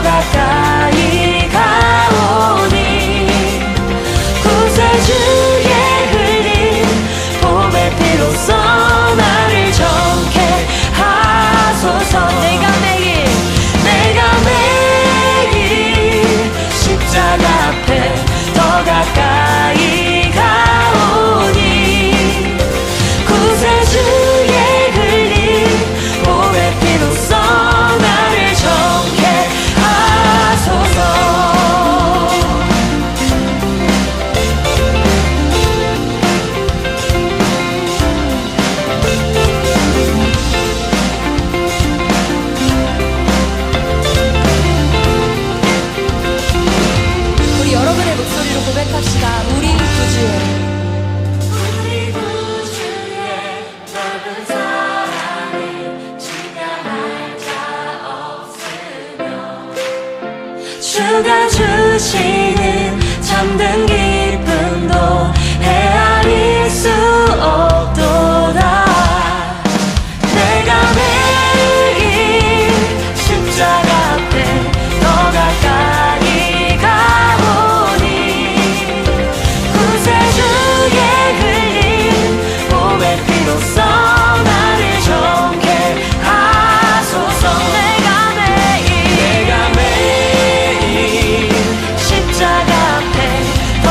가까이 가오니 구세주의 흘린 보배 피로써 나를 정케 하소서. 내가 매일 십자가 앞에 더 가까이 가오니 구세주의 흘린 보배 피로써 나를 정케 하소서. 우리 여러분의 목소리로 고백합시다. 우리 구주의 우리 구주의 넓은 사랑을 지나갈 자 없으며 주가 주시는 참된 기쁨도 헤아릴 수 없도다. 내가 매일 십자가 앞에 더 가까이 가오니 구세주의 흘린 보배 피로써 나를 정케 하소서. 내가 매일 십자가 앞에 더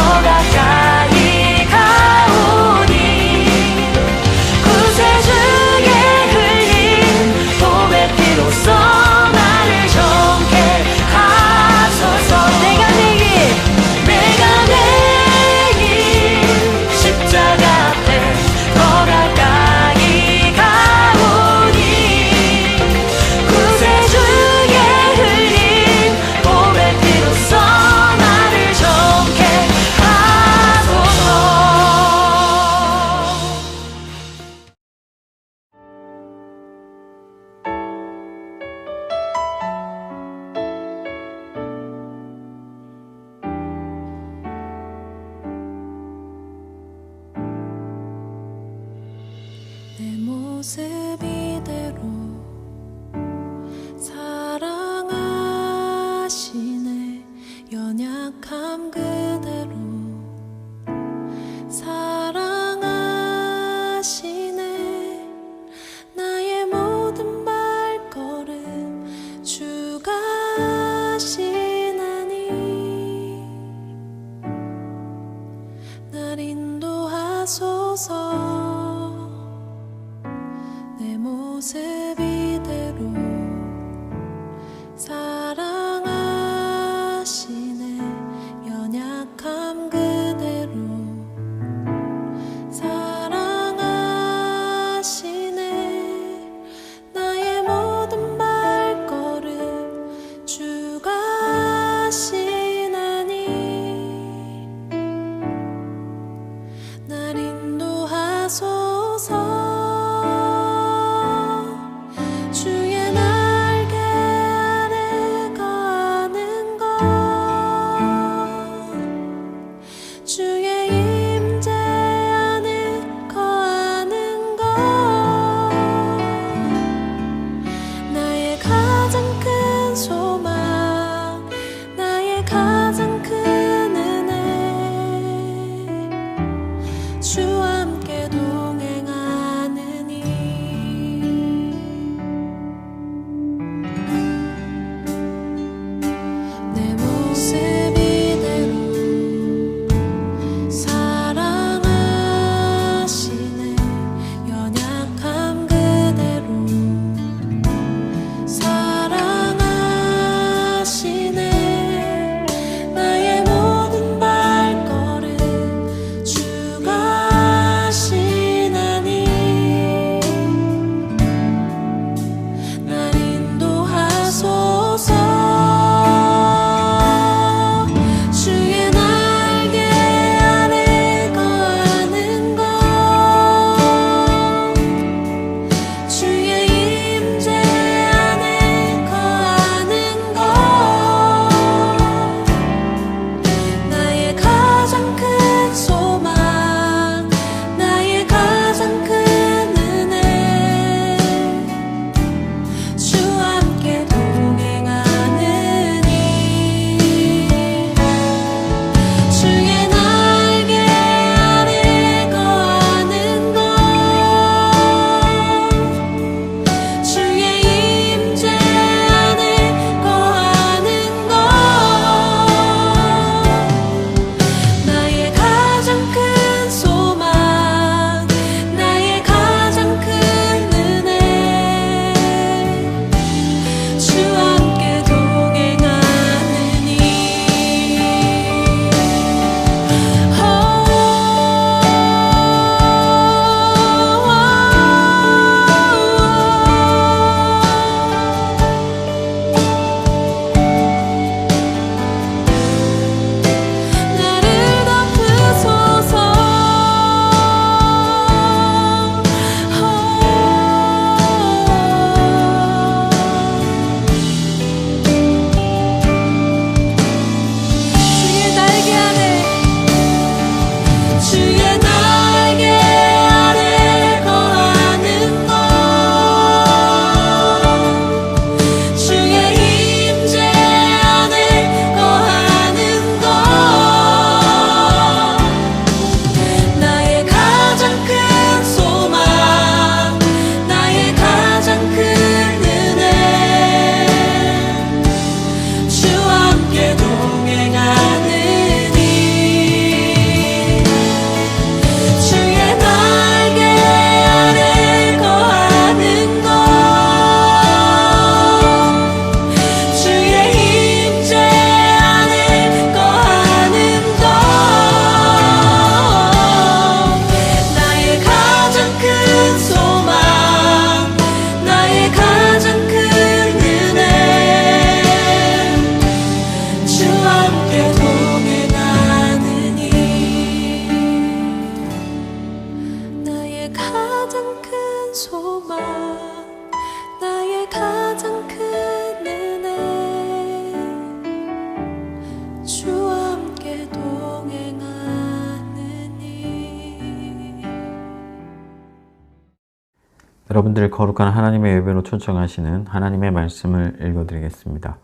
여러분들의 거룩한 하나님의 예배로 초청하시는 하나님의 말씀을 읽어드리겠습니다.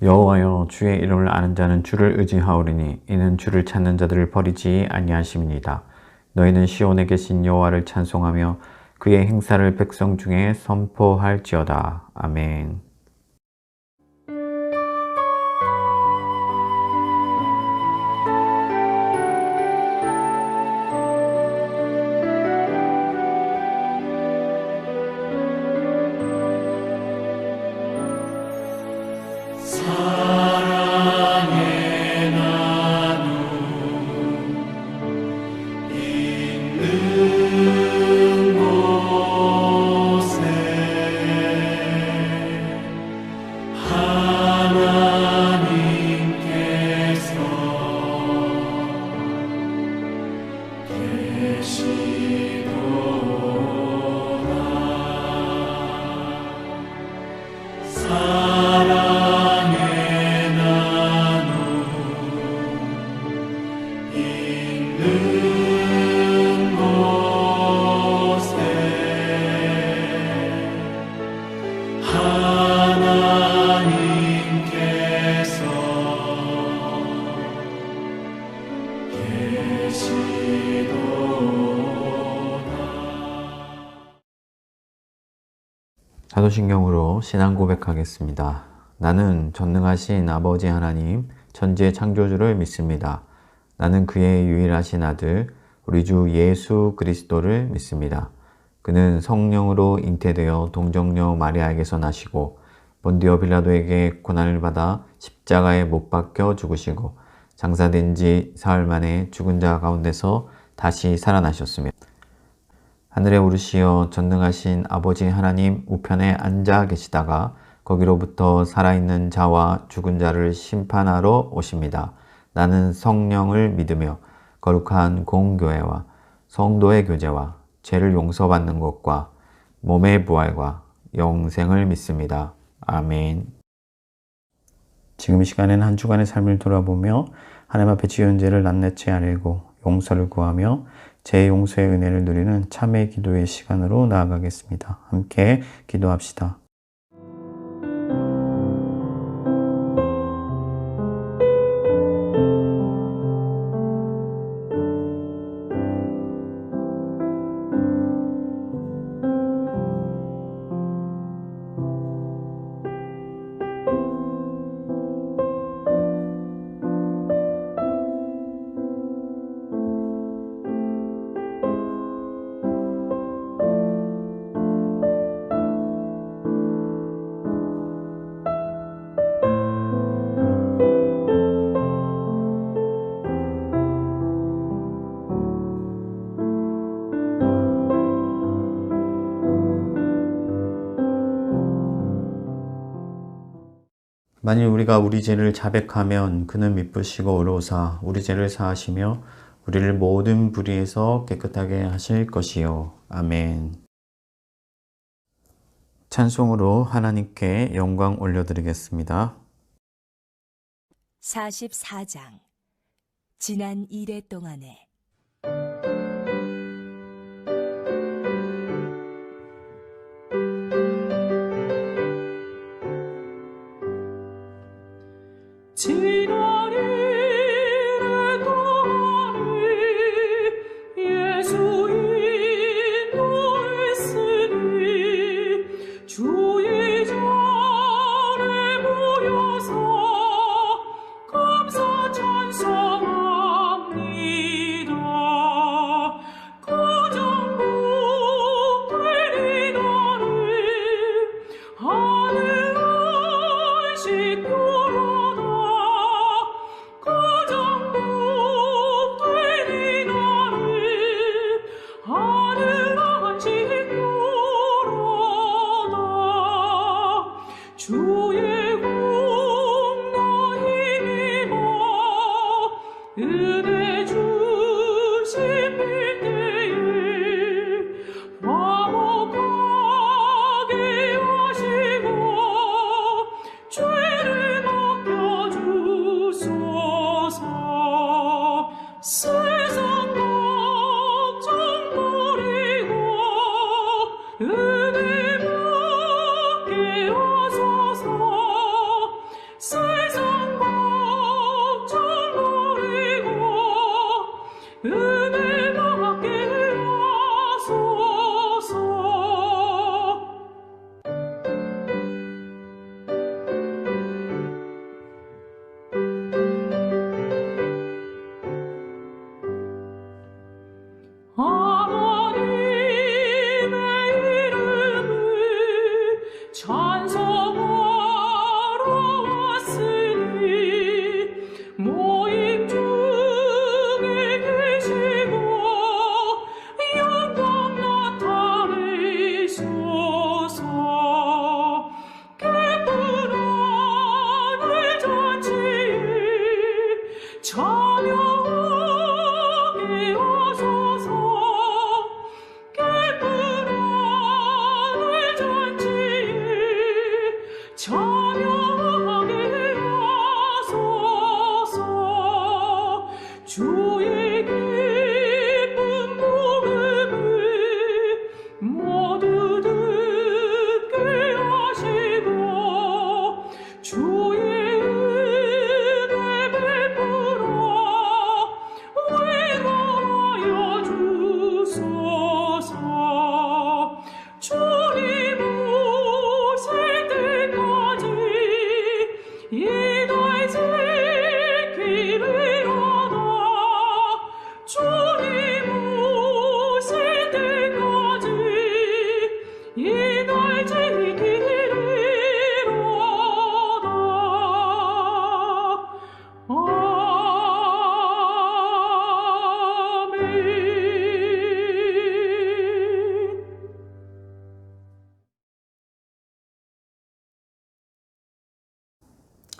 여호와여, 주의 이름을 아는 자는 주를 의지하오리니 이는 주를 찾는 자들을 버리지 아니하심이니이다. 너희는 시온에 계신 여호와를 찬송하며 그의 행사를 백성 중에 선포할지어다. 아멘. 사랑의 나눔 있는 곳에 하나님께서 계시도다. 사랑의 나눔 있는 곳에 하나님께서 계시도다. 사도신경으로 신앙 고백하겠습니다. 나는 전능하신 아버지 하나님, 천지의 창조주를 믿습니다. 나는 그의 유일하신 아들, 우리 주 예수 그리스도를 믿습니다. 그는 성령으로 잉태되어 동정녀 마리아에게서 나시고 본디오 빌라도에게 고난을 받아 십자가에 못 박혀 죽으시고 장사된 지 사흘 만에 죽은 자 가운데서 다시 살아나셨으며 하늘에 오르시어 전능하신 아버지 하나님 우편에 앉아 계시다가 거기로부터 살아있는 자와 죽은 자를 심판하러 오십니다. 나는 성령을 믿으며 거룩한 공교회와 성도의 교제와 죄를 용서받는 것과 몸의 부활과 영생을 믿습니다. 아멘. 지금 이 시간에는 한 주간의 삶을 돌아보며 하나님 앞에 지은 죄를 낱낱이 아뢰고 용서를 구하며 제 용서의 은혜를 누리는 참회 기도의 시간으로 나아가겠습니다. 함께 기도합시다. 만일 우리가 우리 죄를 자백하면 그는 미쁘시고 의로우사 우리 죄를 사하시며 우리를 모든 불의에서 깨끗하게 하실 것이요. 아멘. 찬송으로 하나님께 영광 올려드리겠습니다. 44장 지난 이래 동안에 지난 이래 동안에 예수 인도했으니 주의 전에 모여서 감사 찬송합니다. 가장 복된 이날에 하늘 안식교로다. 가장 복된 이날에 하늘 안식교로다. 주의 공로 힘입어 은혜 주신 때에 화목하게 하시고 죄를 맡겨주소서. 세상 걱정 버리고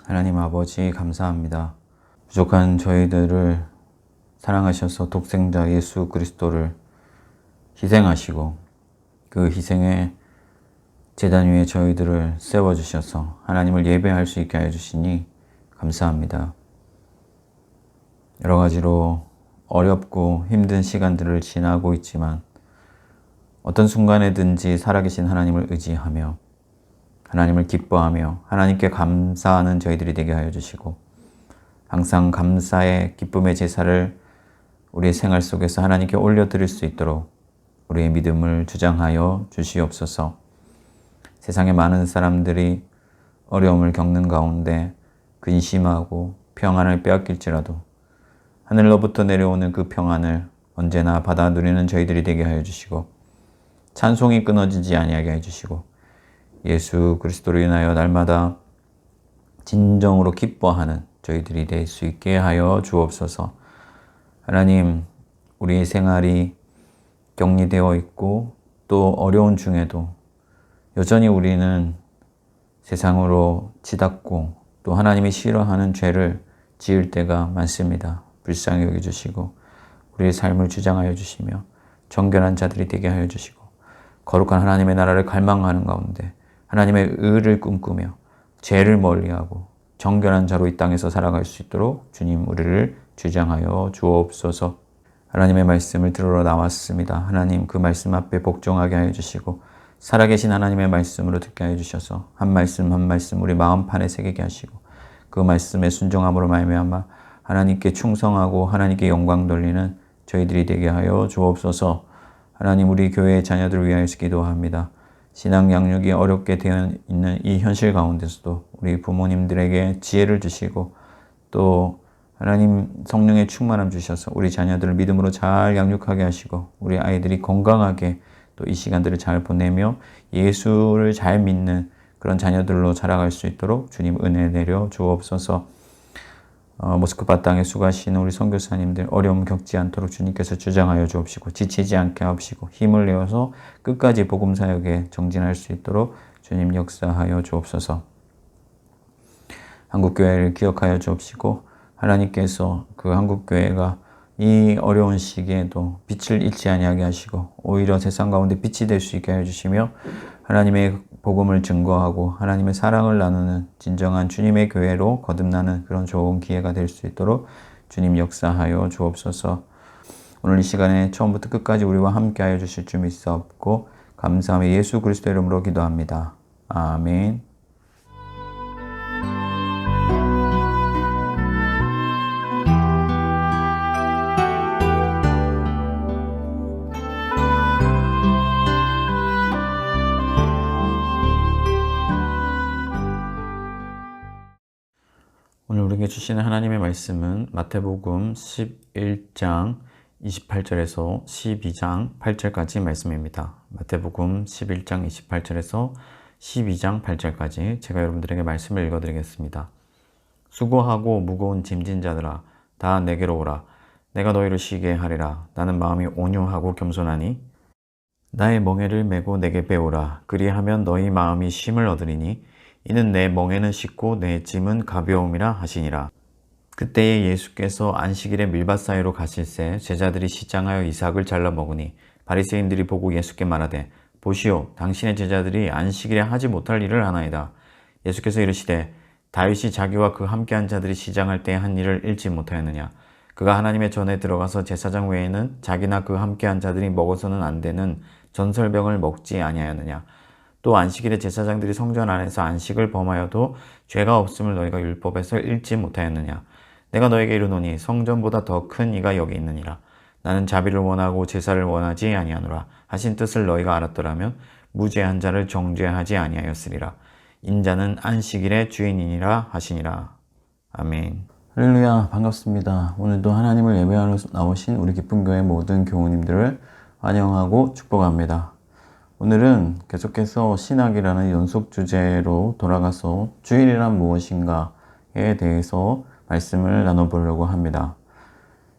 하나님 아버지 감사합니다. 부족한 저희들을 사랑하셔서 독생자 예수 그리스도를 희생하시고 그 희생의 제단 위에 저희들을 세워주셔서 하나님을 예배할 수 있게 해주시니 감사합니다. 여러 가지로 어렵고 힘든 시간들을 지나고 있지만 어떤 순간에든지 살아계신 하나님을 의지하며 하나님을 기뻐하며 하나님께 감사하는 저희들이 되게 하여 주시고 항상 감사의 기쁨의 제사를 우리의 생활 속에서 하나님께 올려드릴 수 있도록 우리의 믿음을 주장하여 주시옵소서. 세상에 많은 사람들이 어려움을 겪는 가운데 근심하고 평안을 빼앗길지라도 하늘로부터 내려오는 그 평안을 언제나 받아 누리는 저희들이 되게 하여 주시고 찬송이 끊어지지 아니하게 해주시고 예수 그리스도로 인하여 날마다 진정으로 기뻐하는 저희들이 될 수 있게 하여 주옵소서. 하나님, 우리의 생활이 격리되어 있고 또 어려운 중에도 여전히 우리는 세상으로 치닫고 또 하나님이 싫어하는 죄를 지을 때가 많습니다. 불쌍히 여겨주시고 우리의 삶을 주장하여 주시며 정결한 자들이 되게 하여 주시고 거룩한 하나님의 나라를 갈망하는 가운데 하나님의 의를 꿈꾸며 죄를 멀리하고 정결한 자로 이 땅에서 살아갈 수 있도록 주님 우리를 주장하여 주옵소서. 하나님의 말씀을 들으러 나왔습니다. 하나님 그 말씀 앞에 복종하게 하여 주시고 살아계신 하나님의 말씀으로 듣게 하여 주셔서 한 말씀 한 말씀 우리 마음판에 새기게 하시고 그 말씀에 순종함으로 말미암아 하나님께 충성하고 하나님께 영광 돌리는 저희들이 되게 하여 주옵소서. 하나님 우리 교회의 자녀들을 위하여서 기도합니다. 신앙 양육이 어렵게 되어 있는 이 현실 가운데서도 우리 부모님들에게 지혜를 주시고 또 하나님 성령의 충만함 주셔서 우리 자녀들을 믿음으로 잘 양육하게 하시고 우리 아이들이 건강하게 또 이 시간들을 잘 보내며 예수를 잘 믿는 그런 자녀들로 자라갈 수 있도록 주님 은혜 내려 주옵소서. 모스크바 땅에 수고하시는 우리 선교사님들 어려움 겪지 않도록 주님께서 주장하여 주옵시고 지치지 않게 하옵시고 힘을 내어서 끝까지 복음 사역에 정진할 수 있도록 주님 역사하여 주옵소서. 한국교회를 기억하여 주옵시고 하나님께서 그 한국교회가 이 어려운 시기에도 빛을 잃지 아니하게 하시고 오히려 세상 가운데 빛이 될 수 있게 해주시며 하나님의 복음을 증거하고 하나님의 사랑을 나누는 진정한 주님의 교회로 거듭나는 그런 좋은 기회가 될 수 있도록 주님 역사하여 주옵소서. 오늘 이 시간에 처음부터 끝까지 우리와 함께하여 주실 줄 믿사옵고 감사하며 예수 그리스도 이름으로 기도합니다. 아멘. 오늘 우리에게 주시는 하나님의 말씀은 마태복음 11장 28절에서 12장 8절까지 말씀입니다. 마태복음 11장 28절에서 12장 8절까지 제가 여러분들에게 말씀을 읽어드리겠습니다. 수고하고 무거운 짐진 자들아 다 내게로 오라. 내가 너희를 쉬게 하리라. 나는 마음이 온유하고 겸손하니 나의 멍에를 메고 내게 배우라. 그리하면 너희 마음이 쉼을 얻으리니 이는 내 멍에는 쉽고 내 짐은 가벼움이라 하시니라. 그때에 예수께서 안식일에 밀밭 사이로 가실새 제자들이 시장하여 이삭을 잘라 먹으니 바리새인들이 보고 예수께 말하되 보시오 당신의 제자들이 안식일에 하지 못할 일을 하나이다. 예수께서 이르시되 다윗이 자기와 그 함께한 자들이 시장할 때 한 일을 잃지 못하였느냐. 그가 하나님의 전에 들어가서 제사장 외에는 자기나 그 함께한 자들이 먹어서는 안 되는 전설병을 먹지 아니하였느냐. 또 안식일에 제사장들이 성전 안에서 안식을 범하여도 죄가 없음을 너희가 율법에서 읽지 못하였느냐. 내가 너에게 이르노니 성전보다 더 큰 이가 여기 있느니라. 나는 자비를 원하고 제사를 원하지 아니하노라 하신 뜻을 너희가 알았더라면 무죄한 자를 정죄하지 아니하였으리라. 인자는 안식일의 주인이니라 하시니라. 아멘. 할렐루야, 반갑습니다. 오늘도 하나님을 예배하러 나오신 우리 기쁨교회 모든 교우님들을 환영하고 축복합니다. 오늘은 계속해서 신학이라는 연속 주제로 돌아가서 주일이란 무엇인가에 대해서 말씀을 나눠보려고 합니다.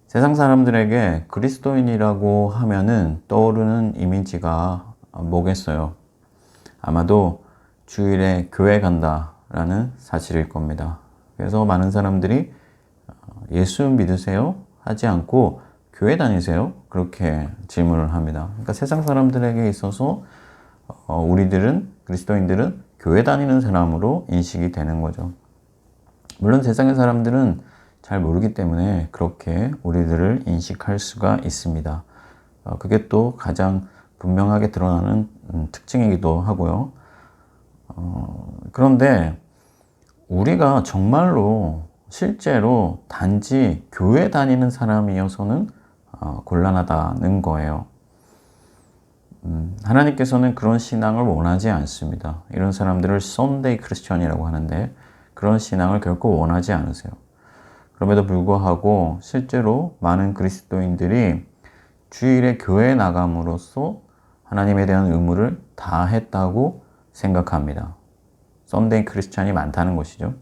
세상 사람들에게 그리스도인이라고 하면은 떠오르는 이미지가 뭐겠어요? 아마도 주일에 교회 간다라는 사실일 겁니다. 그래서 많은 사람들이 예수 믿으세요? 하지 않고 교회 다니세요? 그렇게 질문을 합니다. 그러니까 세상 사람들에게 있어서 우리들은, 그리스도인들은 교회 다니는 사람으로 인식이 되는 거죠. 물론 세상의 사람들은 잘 모르기 때문에 그렇게 우리들을 인식할 수가 있습니다. 그게 또 가장 분명하게 드러나는 특징이기도 하고요. 그런데 우리가 정말로 실제로 단지 교회 다니는 사람이어서는 곤란하다는 거예요. 하나님께서는 그런 신앙을 원하지 않습니다. 이런 사람들을 썬데이 크리스천이라고 하는데 그런 신앙을 결코 원하지 않으세요. 그럼에도 불구하고 실제로 많은 그리스도인들이 주일에 교회에 나감으로써 하나님에 대한 의무를 다 했다고 생각합니다. 썬데이 크리스천이 많다는 것이죠.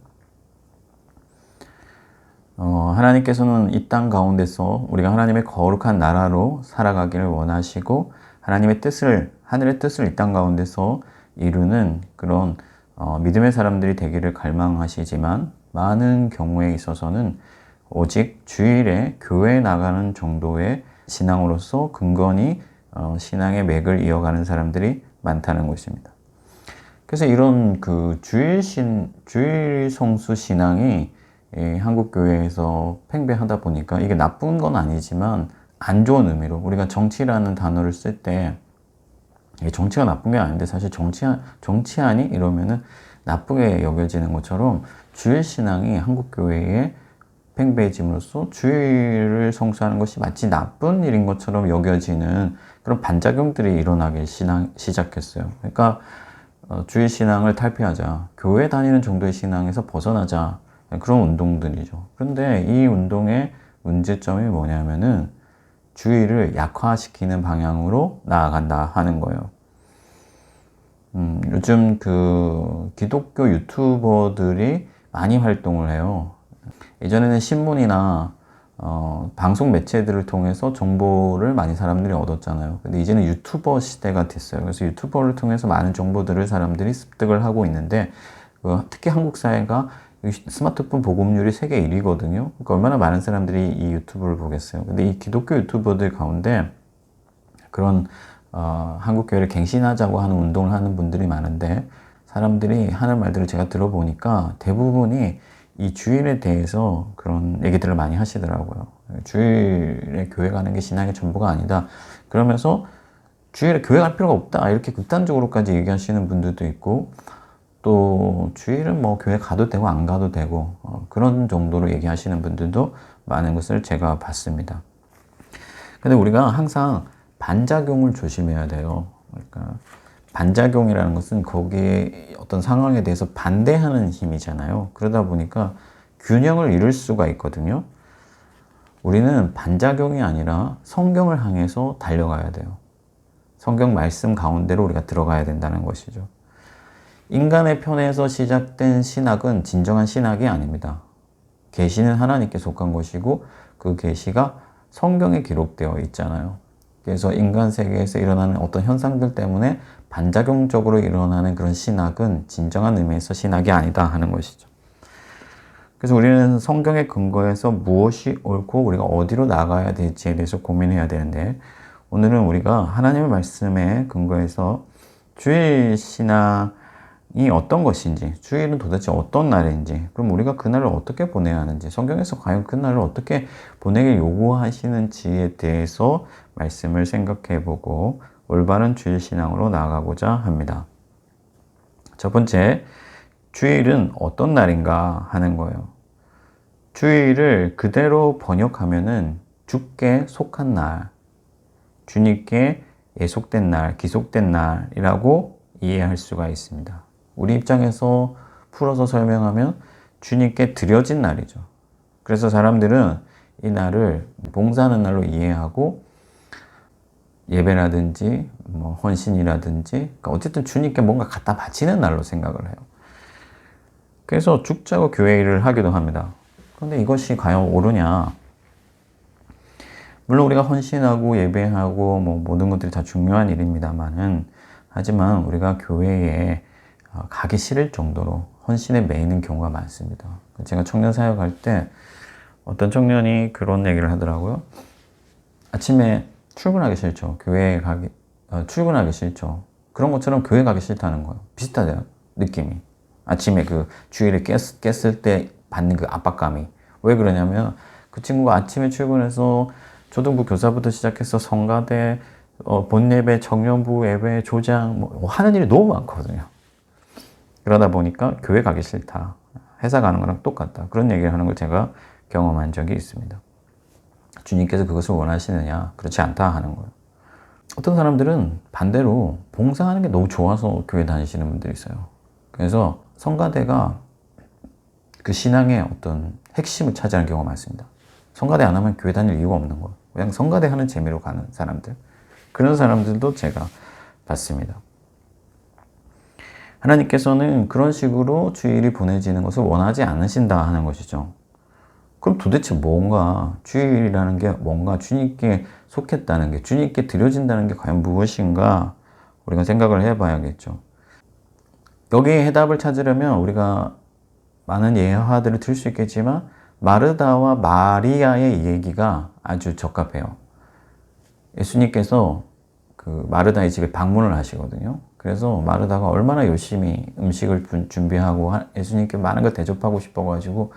하나님께서는 이 땅 가운데서 우리가 하나님의 거룩한 나라로 살아가기를 원하시고 하나님의 뜻을, 하늘의 뜻을 이 땅 가운데서 이루는 그런 믿음의 사람들이 되기를 갈망하시지만 많은 경우에 있어서는 오직 주일에 교회에 나가는 정도의 신앙으로서 근건히 신앙의 맥을 이어가는 사람들이 많다는 것입니다. 그래서 이런 그 주일 성수 신앙이 한국 교회에서 팽배하다 보니까 이게 나쁜 건 아니지만 안 좋은 의미로 우리가 정치라는 단어를 쓸 때 정치가 나쁜 게 아닌데 사실 정치하니 이러면은 나쁘게 여겨지는 것처럼 주일 신앙이 한국 교회에 팽배해짐으로써 주일을 성수하는 것이 마치 나쁜 일인 것처럼 여겨지는 그런 반작용들이 일어나기 시작했어요. 그러니까 주일 신앙을 탈피하자, 교회 다니는 정도의 신앙에서 벗어나자, 그런 운동들이죠. 그런데 이 운동의 문제점이 뭐냐면은 주일을 약화시키는 방향으로 나아간다 하는 거예요. 요즘 그 기독교 유튜버들이 많이 활동을 해요. 예전에는 신문이나 방송 매체들을 통해서 정보를 많이 사람들이 얻었잖아요. 근데 이제는 유튜버 시대가 됐어요. 그래서 유튜버를 통해서 많은 정보들을 사람들이 습득을 하고 있는데 특히 한국 사회가 스마트폰 보급률이 세계 1위거든요. 그러니까 얼마나 많은 사람들이 이 유튜브를 보겠어요. 근데 이 기독교 유튜버들 가운데 그런 한국 교회를 갱신하자고 하는 운동을 하는 분들이 많은데 사람들이 하는 말들을 제가 들어보니까 대부분이 이 주일에 대해서 그런 얘기들을 많이 하시더라고요. 주일에 교회 가는 게 신앙의 전부가 아니다. 그러면서 주일에 교회 갈 필요가 없다. 이렇게 극단적으로까지 얘기하시는 분들도 있고 또 주일은 뭐 교회 가도 되고 안 가도 되고 그런 정도로 얘기하시는 분들도 많은 것을 제가 봤습니다. 근데 우리가 항상 반작용을 조심해야 돼요. 그러니까 반작용이라는 것은 거기에 어떤 상황에 대해서 반대하는 힘이잖아요. 그러다 보니까 균형을 잃을 수가 있거든요. 우리는 반작용이 아니라 성경을 향해서 달려가야 돼요. 성경 말씀 가운데로 우리가 들어가야 된다는 것이죠. 인간의 편에서 시작된 신학은 진정한 신학이 아닙니다. 계시는 하나님께 속한 것이고 그 계시가 성경에 기록되어 있잖아요. 그래서 인간 세계에서 일어나는 어떤 현상들 때문에 반작용적으로 일어나는 그런 신학은 진정한 의미에서 신학이 아니다 하는 것이죠. 그래서 우리는 성경의 근거에서 무엇이 옳고 우리가 어디로 나가야 될지에 대해서 고민해야 되는데 오늘은 우리가 하나님의 말씀에 근거해서 주일 신앙이 어떤 것인지, 주일은 도대체 어떤 날인지, 그럼 우리가 그날을 어떻게 보내야 하는지, 성경에서 과연 그날을 어떻게 보내길 요구하시는지에 대해서 말씀을 생각해보고 올바른 주일 신앙으로 나아가고자 합니다. 첫 번째, 주일은 어떤 날인가 하는 거예요. 주일을 그대로 번역하면은 주께 속한 날, 주님께 예속된 날, 기속된 날이라고 이해할 수가 있습니다. 우리 입장에서 풀어서 설명하면 주님께 드려진 날이죠. 그래서 사람들은 이 날을 봉사하는 날로 이해하고 예배라든지 뭐 헌신이라든지 그러니까 어쨌든 주님께 뭔가 갖다 바치는 날로 생각을 해요. 그래서 죽자고 교회 일을 하기도 합니다. 그런데 이것이 과연 옳으냐? 물론 우리가 헌신하고 예배하고 뭐 모든 것들이 다 중요한 일입니다만은 하지만 우리가 교회에 가기 싫을 정도로 헌신에 매이는 경우가 많습니다. 제가 청년 사역할 때 어떤 청년이 그런 얘기를 하더라고요. 아침에 출근하기 싫죠. 출근하기 싫죠. 그런 것처럼 교회 가기 싫다는 거예요. 비슷하대요, 느낌이. 아침에 그 주일에 깼을 때 받는 그 압박감이. 왜 그러냐면 그 친구가 아침에 출근해서 초등부 교사부터 시작해서 성가대, 본예배, 청년부 예배, 조장 뭐 하는 일이 너무 많거든요. 그러다 보니까 교회 가기 싫다. 회사 가는 거랑 똑같다. 그런 얘기를 하는 걸 제가 경험한 적이 있습니다. 주님께서 그것을 원하시느냐? 그렇지 않다 하는 거예요. 어떤 사람들은 반대로 봉사하는 게 너무 좋아서 교회 다니시는 분들이 있어요. 그래서 성가대가 그 신앙의 어떤 핵심을 차지하는 경우가 많습니다. 성가대 안 하면 교회 다닐 이유가 없는 거예요. 그냥 성가대 하는 재미로 가는 사람들. 그런 사람들도 제가 봤습니다. 하나님께서는 그런 식으로 주일이 보내지는 것을 원하지 않으신다 하는 것이죠. 그럼 도대체 뭔가 주일이라는 게 뭔가 주님께 속했다는 게, 주님께 드려진다는 게 과연 무엇인가 우리가 생각을 해봐야겠죠. 여기에 해답을 찾으려면 우리가 많은 예화들을 들 수 있겠지만 마르다와 마리아의 얘기가 아주 적합해요. 예수님께서 그 마르다의 집에 방문을 하시거든요. 그래서 마르다가 얼마나 열심히 음식을 준비하고 예수님께 많은 걸 대접하고 싶어가지고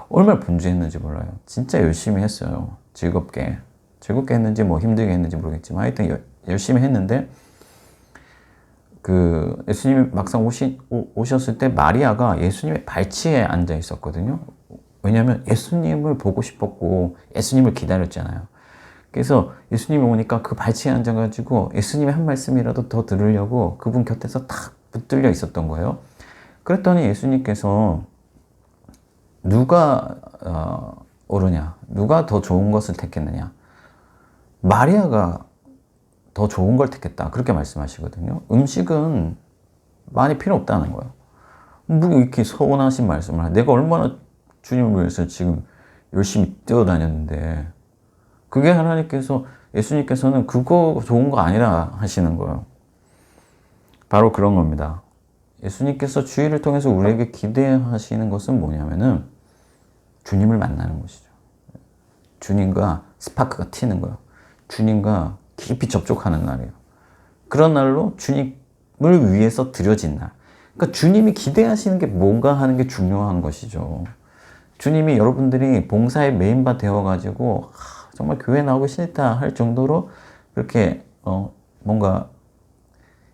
얼마나 분주했는지 몰라요. 진짜 열심히 했어요. 즐겁게 했는지 뭐 힘들게 했는지 모르겠지만 하여튼 열심히 했는데 그 예수님이 막상 오셨을 때 마리아가 예수님의 발치에 앉아 있었거든요. 왜냐하면 예수님을 보고 싶었고 예수님을 기다렸잖아요. 그래서 예수님이 오니까 그 발치에 앉아가지고 예수님의 한 말씀이라도 더 들으려고 그분 곁에서 탁 붙들려 있었던 거예요. 그랬더니 예수님께서 누가 옳으냐? 누가 더 좋은 것을 택했느냐? 마리아가 더 좋은 걸 택했다. 그렇게 말씀하시거든요. 음식은 많이 필요 없다는 거예요. 뭐 이렇게 서운하신 말씀을 내가 얼마나 주님을 위해서 지금 열심히 뛰어다녔는데 그게 예수님께서는 그거 좋은 거 아니라 하시는 거예요. 바로 그런 겁니다. 예수님께서 주일을 통해서 우리에게 기대하시는 것은 뭐냐면은 주님을 만나는 것이죠. 주님과 스파크가 튀는 거예요. 주님과 깊이 접촉하는 날이에요. 그런 날로 주님을 위해서 드려진 날. 그러니까 주님이 기대하시는 게 뭔가 하는 게 중요한 것이죠. 주님이 여러분들이 봉사에 메인바 되어가지고 정말 교회 나오기 싫다 할 정도로 그렇게 뭔가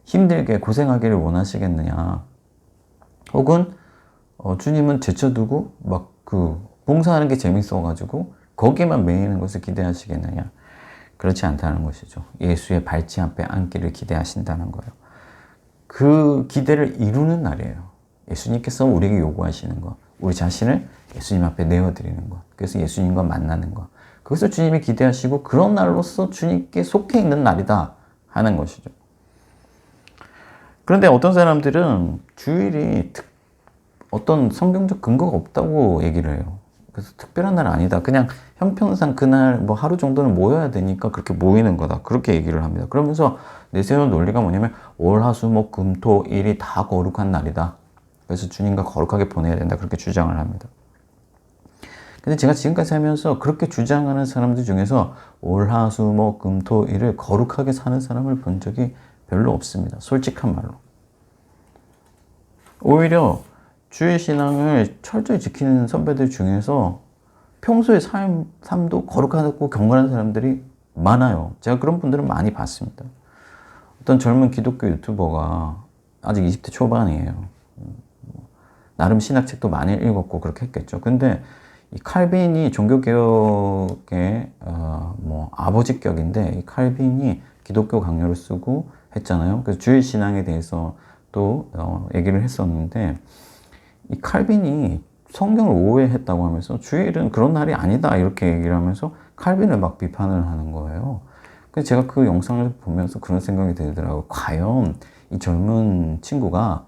힘들게 고생하기를 원하시겠느냐. 혹은 주님은 제쳐두고 막 봉사하는 게 재밌어가지고 거기에만 매이는 것을 기대하시겠느냐. 그렇지 않다는 것이죠. 예수의 발치 앞에 앉기를 기대하신다는 거예요. 그 기대를 이루는 날이에요. 예수님께서 우리에게 요구하시는 것, 우리 자신을 예수님 앞에 내어드리는 것, 그래서 예수님과 만나는 것, 그것을 주님이 기대하시고 그런 날로서 주님께 속해 있는 날이다 하는 것이죠. 그런데 어떤 사람들은 주일이 어떤 성경적 근거가 없다고 얘기를 해요. 그래서 특별한 날 아니다. 그냥 형평상 그날 뭐 하루 정도는 모여야 되니까 그렇게 모이는 거다. 그렇게 얘기를 합니다. 그러면서 내세우는 논리가 뭐냐면 월, 화, 수, 목, 금, 토, 일이 다 거룩한 날이다. 그래서 주님과 거룩하게 보내야 된다. 그렇게 주장을 합니다. 근데 제가 지금까지 살면서 그렇게 주장하는 사람들 중에서 월, 화, 수, 목, 금, 토, 일을 거룩하게 사는 사람을 본 적이 별로 없습니다. 솔직한 말로. 오히려 주일 신앙을 철저히 지키는 선배들 중에서 평소의 삶도 거룩하고 경건한 사람들이 많아요. 제가 그런 분들은 많이 봤습니다. 어떤 젊은 기독교 유튜버가 아직 20대 초반이에요. 나름 신학책도 많이 읽었고 그렇게 했겠죠. 근데 이 칼빈이 종교개혁의 아버지격인데 이 칼빈이 기독교 강요를 쓰고 했잖아요. 그래서 주일 신앙에 대해서 또 얘기를 했었는데 이 칼빈이 성경을 오해했다고 하면서 주일은 그런 날이 아니다 이렇게 얘기를 하면서 칼빈을 막 비판을 하는 거예요. 그래서 제가 그 영상을 보면서 그런 생각이 들더라고요. 과연 이 젊은 친구가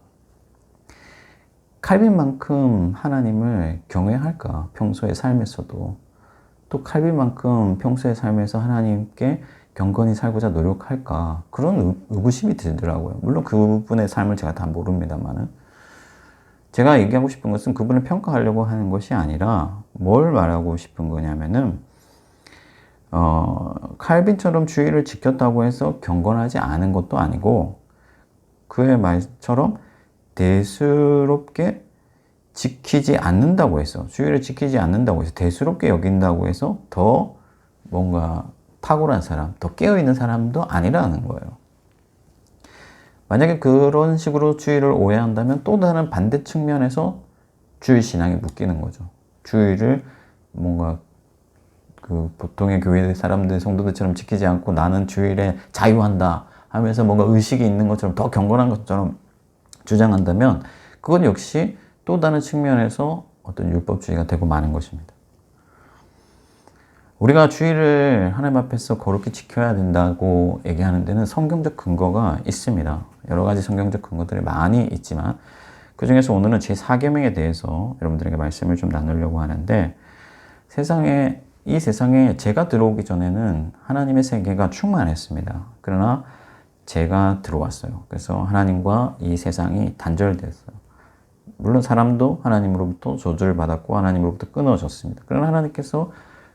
칼빈만큼 하나님을 경외할까? 평소의 삶에서도. 또 칼빈만큼 평소의 삶에서 하나님께 경건히 살고자 노력할까? 그런 의구심이 들더라고요. 물론 그분의 삶을 제가 다 모릅니다만은. 제가 얘기하고 싶은 것은 그분을 평가하려고 하는 것이 아니라 뭘 말하고 싶은 거냐면은 칼빈처럼 주의를 지켰다고 해서 경건하지 않은 것도 아니고 그의 말처럼 대수롭게 지키지 않는다고 해서 주의를 지키지 않는다고 해서 대수롭게 여긴다고 해서 더 뭔가 탁월한 사람, 더 깨어있는 사람도 아니라는 거예요. 만약에 그런 식으로 주의를 오해한다면 또 다른 반대 측면에서 주의 신앙이 묶이는 거죠. 주의를 뭔가 그 보통의 교회 사람들, 성도들처럼 지키지 않고 나는 주일에 자유한다 하면서 뭔가 의식이 있는 것처럼 더 경건한 것처럼 주장한다면 그건 역시 또 다른 측면에서 어떤 율법주의가 되고 마는 것입니다. 우리가 주일을 하나님 앞에서 거룩히 지켜야 된다고 얘기하는 데는 성경적 근거가 있습니다. 여러 가지 성경적 근거들이 많이 있지만 그 중에서 오늘은 제4계명에 대해서 여러분들에게 말씀을 좀 나누려고 하는데 이 세상에 제가 들어오기 전에는 하나님의 세계가 충만했습니다. 그러나 제가 들어왔어요. 그래서 하나님과 이 세상이 단절됐어요. 물론 사람도 하나님으로부터 저주를 받았고 하나님으로부터 끊어졌습니다. 그러나 하나님께서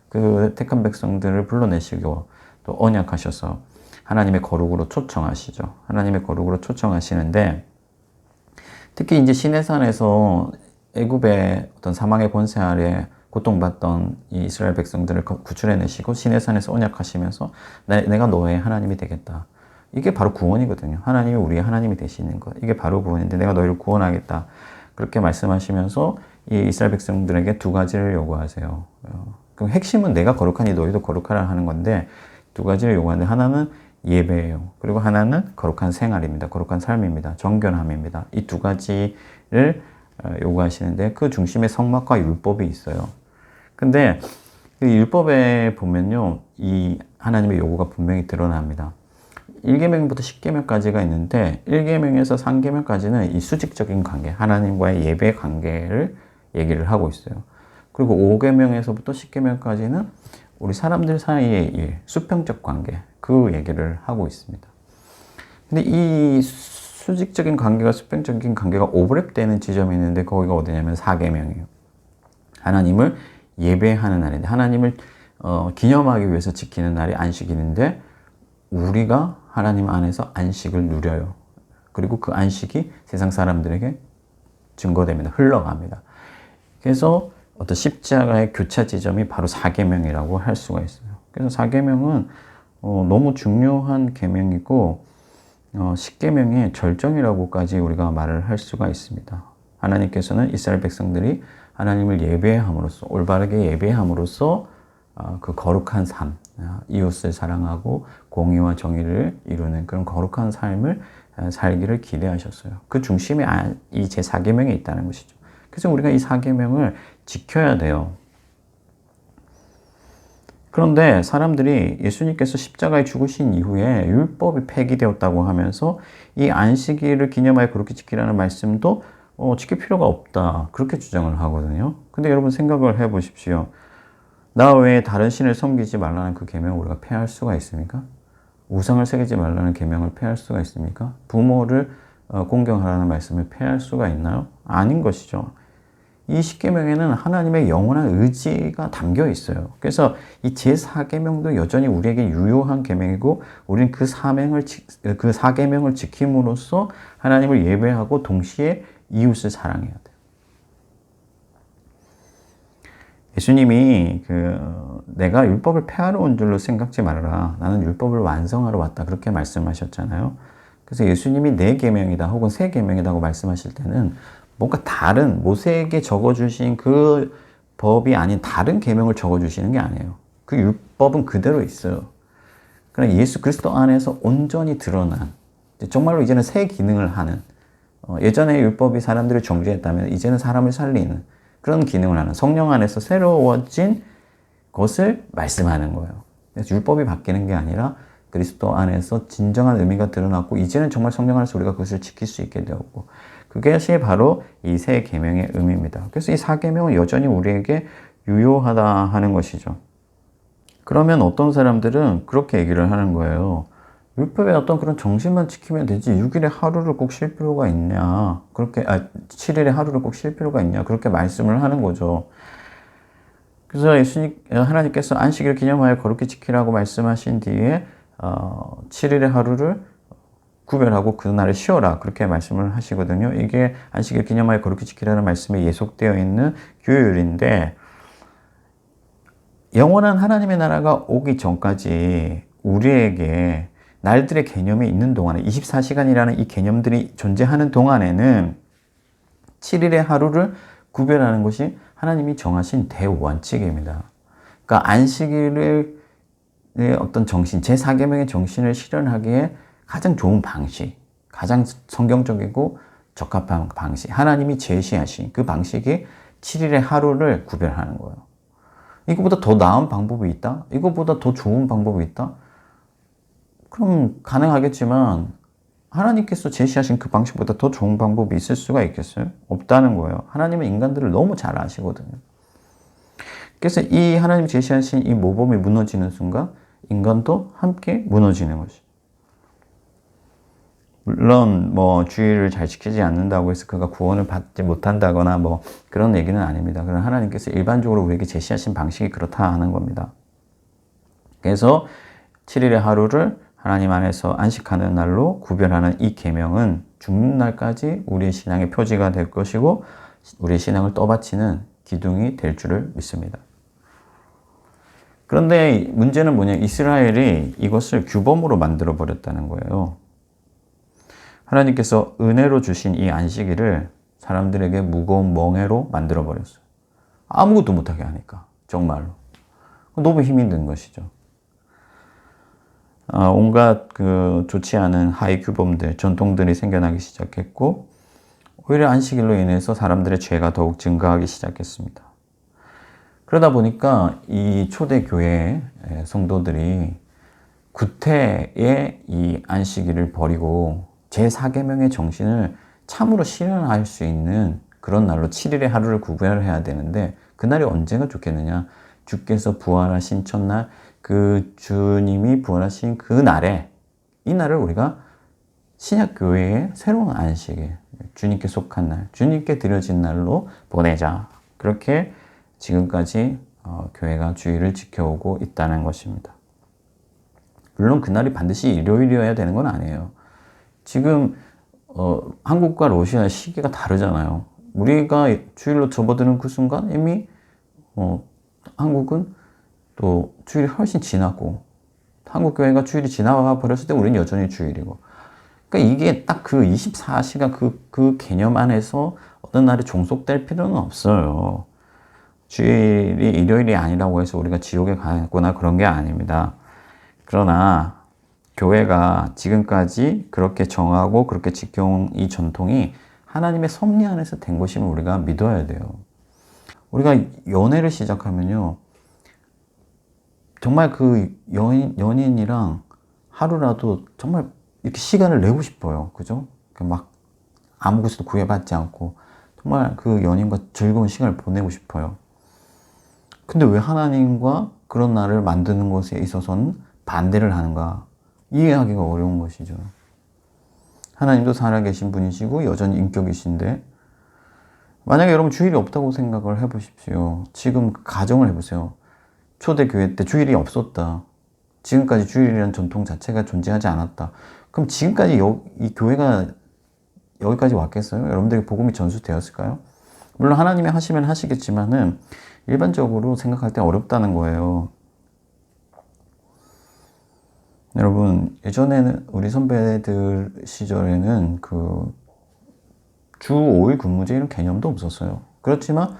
그 택한 백성들을 불러내시고 또 언약하셔서 하나님의 거룩으로 초청하시죠. 하나님의 거룩으로 초청하시는데 특히 이제 시내산에서 애굽의 어떤 사망의 권세 아래 고통받던 이 이스라엘 백성들을 구출해내시고 시내산에서 언약하시면서 내가 너의 하나님이 되겠다. 이게 바로 구원이거든요. 하나님이 우리의 하나님이 되시는 것. 이게 바로 구원인데 내가 너희를 구원하겠다. 그렇게 말씀하시면서 이 이스라엘 백성들에게 두 가지를 요구하세요. 그럼 핵심은 내가 거룩하니 너희도 거룩하라 하는 건데 두 가지를 요구하는데 하나는 예배예요. 그리고 하나는 거룩한 생활입니다. 거룩한 삶입니다. 정결함입니다. 이 두 가지를 요구하시는데 그 중심에 성막과 율법이 있어요. 근데 그 율법에 보면요, 이 하나님의 요구가 분명히 드러납니다. 1계명부터 10계명까지가 있는데 1계명에서 3계명까지는 이 수직적인 관계, 하나님과의 예배 관계를 얘기를 하고 있어요. 그리고 5계명에서부터 10계명까지는 우리 사람들 사이의 일, 수평적 관계, 그 얘기를 하고 있습니다. 근데 이 수직적인 관계가 수평적인 관계가 오버랩되는 지점이 있는데 거기가 어디냐면 4계명이에요. 하나님을 예배하는 날인데 하나님을 기념하기 위해서 지키는 날이 안식일인데 우리가 하나님 안에서 안식을 누려요. 그리고 그 안식이 세상 사람들에게 증거됩니다. 흘러갑니다. 그래서 어떤 십자가의 교차 지점이 바로 4계명이라고 할 수가 있어요. 그래서 4계명은 너무 중요한 계명이고 10계명의 절정이라고까지 우리가 말을 할 수가 있습니다. 하나님께서는 이스라엘 백성들이 하나님을 예배함으로써 올바르게 예배함으로써 그 거룩한 삶, 이웃을 사랑하고 공의와 정의를 이루는 그런 거룩한 삶을 살기를 기대하셨어요. 그 중심에 이 제4계명에 있다는 것이죠. 그래서 우리가 이 4계명을 지켜야 돼요. 그런데 사람들이 예수님께서 십자가에 죽으신 이후에 율법이 폐기되었다고 하면서 이 안식일을 기념하여 그렇게 지키라는 말씀도 지킬 필요가 없다. 그렇게 주장을 하거든요. 근데 여러분 생각을 해 보십시오. 나 외에 다른 신을 섬기지 말라는 그 계명을 우리가 폐할 수가 있습니까? 우상을 새기지 말라는 계명을 폐할 수가 있습니까? 부모를 공경하라는 말씀을 폐할 수가 있나요? 아닌 것이죠. 이 10계명에는 하나님의 영원한 의지가 담겨 있어요. 그래서 이 제4계명도 여전히 우리에게 유효한 계명이고 우리는 그 4계명을 지킴으로써 하나님을 예배하고 동시에 이웃을 사랑해야 돼요. 예수님이 내가 율법을 폐하러 온 줄로 생각지 말아라. 나는 율법을 완성하러 왔다. 그렇게 말씀하셨잖아요. 그래서 예수님이 4계명이다 혹은 3계명이라고 말씀하실 때는 뭔가 다른 모세에게 적어주신 그 법이 아닌 다른 계명을 적어주시는 게 아니에요. 그 율법은 그대로 있어요. 그러나 예수 그리스도 안에서 온전히 드러난 정말로 이제는 새 기능을 하는 예전에 율법이 사람들을 정죄했다면 이제는 사람을 살리는 그런 기능을 하는 성령 안에서 새로워진 것을 말씀하는 거예요. 그래서 율법이 바뀌는 게 아니라 그리스도 안에서 진정한 의미가 드러났고 이제는 정말 성령 안에서 우리가 그것을 지킬 수 있게 되었고 그것이 바로 이 세 계명의 의미입니다. 그래서 이 4계명은 여전히 우리에게 유효하다 하는 것이죠. 그러면 어떤 사람들은 그렇게 얘기를 하는 거예요. 율법의 어떤 그런 정신만 지키면 되지 6일에 하루를 꼭 쉴 필요가 있냐, 그렇게 7일에 하루를 꼭 쉴 필요가 있냐, 그렇게 말씀을 하는 거죠. 그래서 하나님께서 안식일 기념하여 거룩히 지키라고 말씀하신 뒤에 7일의 하루를 구별하고 그날을 쉬어라, 그렇게 말씀을 하시거든요. 이게 안식일 기념하여 거룩히 지키라는 말씀에 예속되어 있는 규율인데, 영원한 하나님의 나라가 오기 전까지 우리에게 날들의 개념이 있는 동안에, 24시간이라는 이 개념들이 존재하는 동안에는 7일의 하루를 구별하는 것이 하나님이 정하신 대원칙입니다. 그러니까 안식일의 어떤 정신, 제4계명의 정신을 실현하기에 가장 좋은 방식, 가장 성경적이고 적합한 방식, 하나님이 제시하신 그 방식이 7일의 하루를 구별하는 거예요. 이거보다 더 나은 방법이 있다? 이거보다 더 좋은 방법이 있다? 그럼 가능하겠지만 하나님께서 제시하신 그 방식보다 더 좋은 방법이 있을 수가 있겠어요? 없다는 거예요. 하나님은 인간들을 너무 잘 아시거든요. 그래서 이 하나님이 제시하신 이 모범이 무너지는 순간 인간도 함께 무너지는 것이. 물론 뭐 주의를 잘 지키지 않는다고 해서 그가 구원을 받지 못한다거나 뭐 그런 얘기는 아닙니다. 그러나 하나님께서 일반적으로 우리에게 제시하신 방식이 그렇다 하는 겁니다. 그래서 7일의 하루를 하나님 안에서 안식하는 날로 구별하는 이 계명은 죽는 날까지 우리의 신앙의 표지가 될 것이고 우리의 신앙을 떠받치는 기둥이 될 줄을 믿습니다. 그런데 문제는 뭐냐, 이스라엘이 이것을 규범으로 만들어 버렸다는 거예요. 하나님께서 은혜로 주신 이 안식일을 사람들에게 무거운 멍해로 만들어 버렸어요. 아무것도 못하게 하니까, 정말로. 너무 힘이 든 것이죠. 온갖 그 좋지 않은 하위 규범들, 전통들이 생겨나기 시작했고, 오히려 안식일로 인해서 사람들의 죄가 더욱 증가하기 시작했습니다. 그러다 보니까 이 초대교회 성도들이 구태의 이 안식일을 버리고 제4계명의 정신을 참으로 실현할 수 있는 그런 날로 7일의 하루를 구별해야 되는데, 그날이 언제가 좋겠느냐? 주께서 부활하신 첫날, 그 주님이 부활하신 그 날에, 이 날을 우리가 신약교회의 새로운 안식일, 주님께 속한 날, 주님께 드려진 날로 보내자. 그렇게 지금까지 교회가 주의를 지켜오고 있다는 것입니다. 물론 그날이 반드시 일요일이어야 되는 건 아니에요. 지금 한국과 러시아의 시기가 다르잖아요. 우리가 주일로 접어드는 그 순간 이미 한국은 또 주일이 훨씬 지나고, 한국 교회가 주일이 지나가 버렸을 때 우리는 여전히 주일이고, 그러니까 이게 딱 그 24시간 그 개념 안에서 어떤 날이 종속될 필요는 없어요. 주일이 일요일이 아니라고 해서 우리가 지옥에 가거나 그런 게 아닙니다. 그러나 교회가 지금까지 그렇게 정하고 그렇게 지켜온 이 전통이 하나님의 섭리 안에서 된 것임을 우리가 믿어야 돼요. 우리가 연애를 시작하면요, 정말 그 연인이랑 하루라도 정말 이렇게 시간을 내고 싶어요. 그죠? 막 아무 것도 구애받지 않고 정말 그 연인과 즐거운 시간을 보내고 싶어요. 근데 왜 하나님과 그런 날을 만드는 것에 있어서는 반대를 하는가? 이해하기가 어려운 것이죠. 하나님도 살아계신 분이시고 여전히 인격이신데, 만약에 여러분 주일이 없다고 생각을 해보십시오. 지금 가정을 해보세요. 초대교회 때 주일이 없었다. 지금까지 주일이라는 전통 자체가 존재하지 않았다. 그럼 지금까지 이 교회가 여기까지 왔겠어요? 여러분들에게 복음이 전수되었을까요? 물론 하나님이 하시면 하시겠지만은 일반적으로 생각할 때 어렵다는 거예요. 여러분, 예전에는 우리 선배들 시절에는 그 주 5일 근무제 이런 개념도 없었어요. 그렇지만